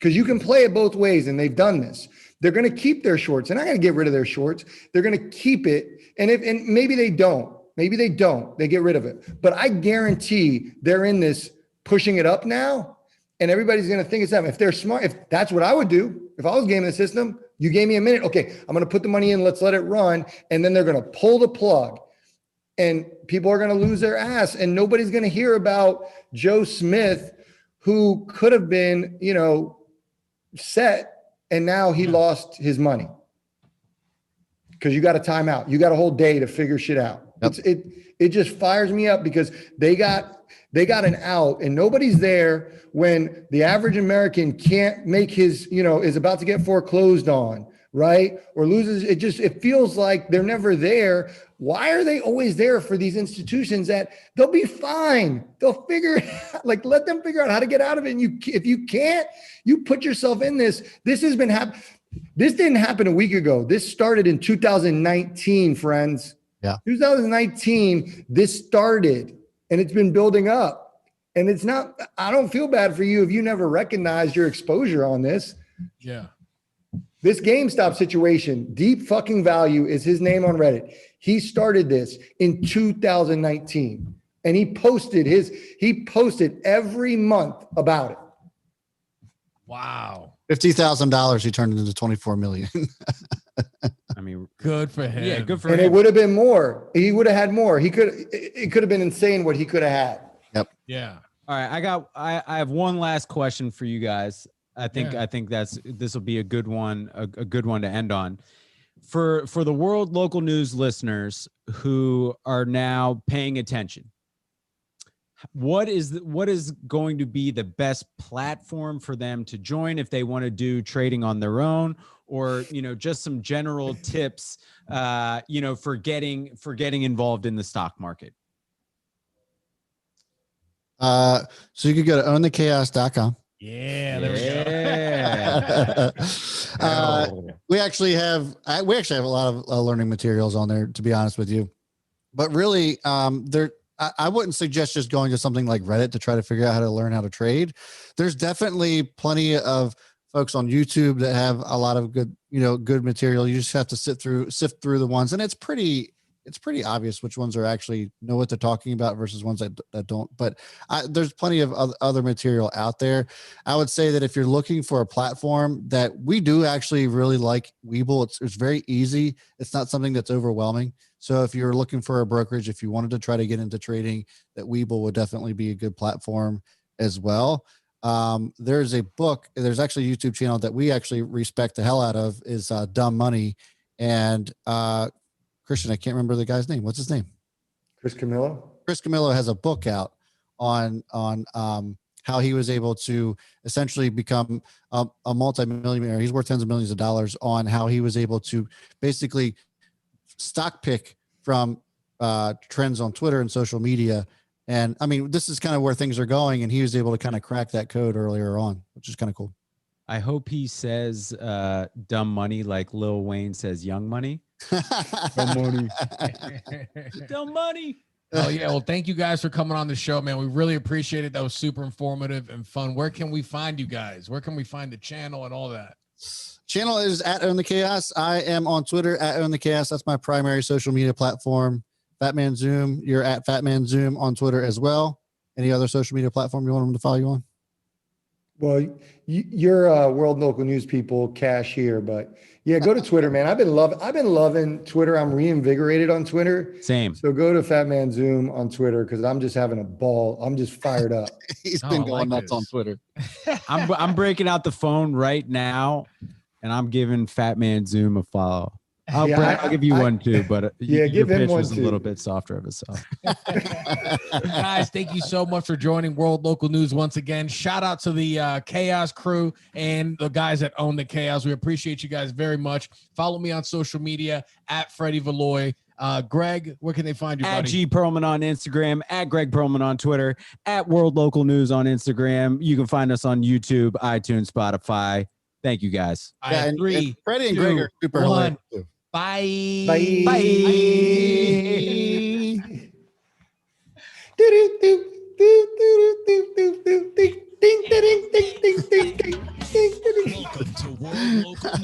Because you can play it both ways, and they've done this. They're going to keep their shorts. They're not going to get rid of their shorts. They're going to keep it. And maybe they don't. Maybe they don't. They get rid of it. But I guarantee they're in this pushing it up now, and everybody's going to think it's them. If they're smart, if that's what I would do, if I was gaming the system, you gave me a minute. Okay, I'm going to put the money in. Let's let it run. And then they're going to pull the plug, and people are going to lose their ass, and nobody's going to hear about Joe Smith, who could have been, set, and now he lost his money because you got a timeout. You got a whole day to figure shit out. Yep. It just fires me up because they got an out, and nobody's there when the average American can't make his, is about to get foreclosed on, right? Or loses. It feels like they're never there. Why are they always there for these institutions that they'll be fine? They'll figure it out. Like, let them figure out how to get out of it. And if you can't, you put yourself in this. This has been happening. This didn't happen a week ago. This started in 2019, friends. Yeah. 2019, this started, and it's been building up. And it's not, I don't feel bad for you if you never recognized your exposure on this. Yeah. This GameStop situation, Deep Fucking Value is his name on Reddit. He started this in 2019 and he posted every month about it. Wow. $50,000 he turned into 24 million. I mean, Good for him. yeah, good for And him. it would have been more. He would have had more. It could have been insane what he could have had. Yeah. All right, I have one last question for you guys. I think this will be a good one, a good one to end on. For the World Local News listeners who are now paying attention, what is going to be the best platform for them to join if they want to do trading on their own, or just some general tips for getting involved in the stock market? So you could go to ownthechaos.com. Yeah, there we go. We actually have a lot of learning materials on there, to be honest with you. But really, I wouldn't suggest just going to something like Reddit to try to figure out how to learn how to trade. There's definitely plenty of folks on YouTube that have a lot of good material. You just have to sift through the ones, and it's pretty obvious which ones are actually know what they're talking about versus ones that don't. But there's plenty of other material out there. I would say that if you're looking for a platform, that we do actually really like Webull. It's very easy. It's not something that's overwhelming. So if you're looking for a brokerage, if you wanted to try to get into trading, that Webull would definitely be a good platform as well. There's a book, there's actually a YouTube channel that we actually respect the hell out of, is Dumb Money. And Christian, I can't remember the guy's name. What's his name? Chris Camillo. Chris Camillo has a book out on how he was able to essentially become a multimillionaire. He's worth tens of millions of dollars, on how he was able to basically stock pick from trends on Twitter and social media. And I mean, this is kind of where things are going, and he was able to kind of crack that code earlier on, which is kind of cool. I hope he says dumb money like Lil Wayne says young money. Dumb money. Dumb money. Oh yeah. Well, thank you guys for coming on the show, man. We really appreciate it. That was super informative and fun. Where can we find you guys? Where can we find the channel and all that? Channel is at Own the Chaos. I am on Twitter at Own the Chaos. That's my primary social media platform. Fatman Zoom, you're at Fatman Zoom on Twitter as well. Any other social media platform you want them to follow you on? Well, you're World Local News people, Cash here, but yeah, go to Twitter, man. I've been loving Twitter. I'm reinvigorated on Twitter. Same. So go to Fatman Zoom on Twitter, because I'm just having a ball. I'm just fired up. He's been going nuts on Twitter. I'm breaking out the phone right now, and I'm giving Fatman Zoom a follow. I'll give you one too, but yeah, give him pitch one was too. a little bit softer of itself. Guys, thank you so much for joining World Local News once again. Shout out to the Chaos crew and the guys that own the Chaos. We appreciate you guys very much. Follow me on social media at Freddie Valoy. Greg, where can they find you, buddy? At G Perlman on Instagram, at Greg Perlman on Twitter, at World Local News on Instagram. You can find us on YouTube, iTunes, Spotify. Thank you, guys. Yeah, and Freddie and Greg are super hilarious too. Bye. Bye. Bye. Ding, ding, ding, ding, ding, ding, ding, ding, ding, ding. Welcome to World Local News.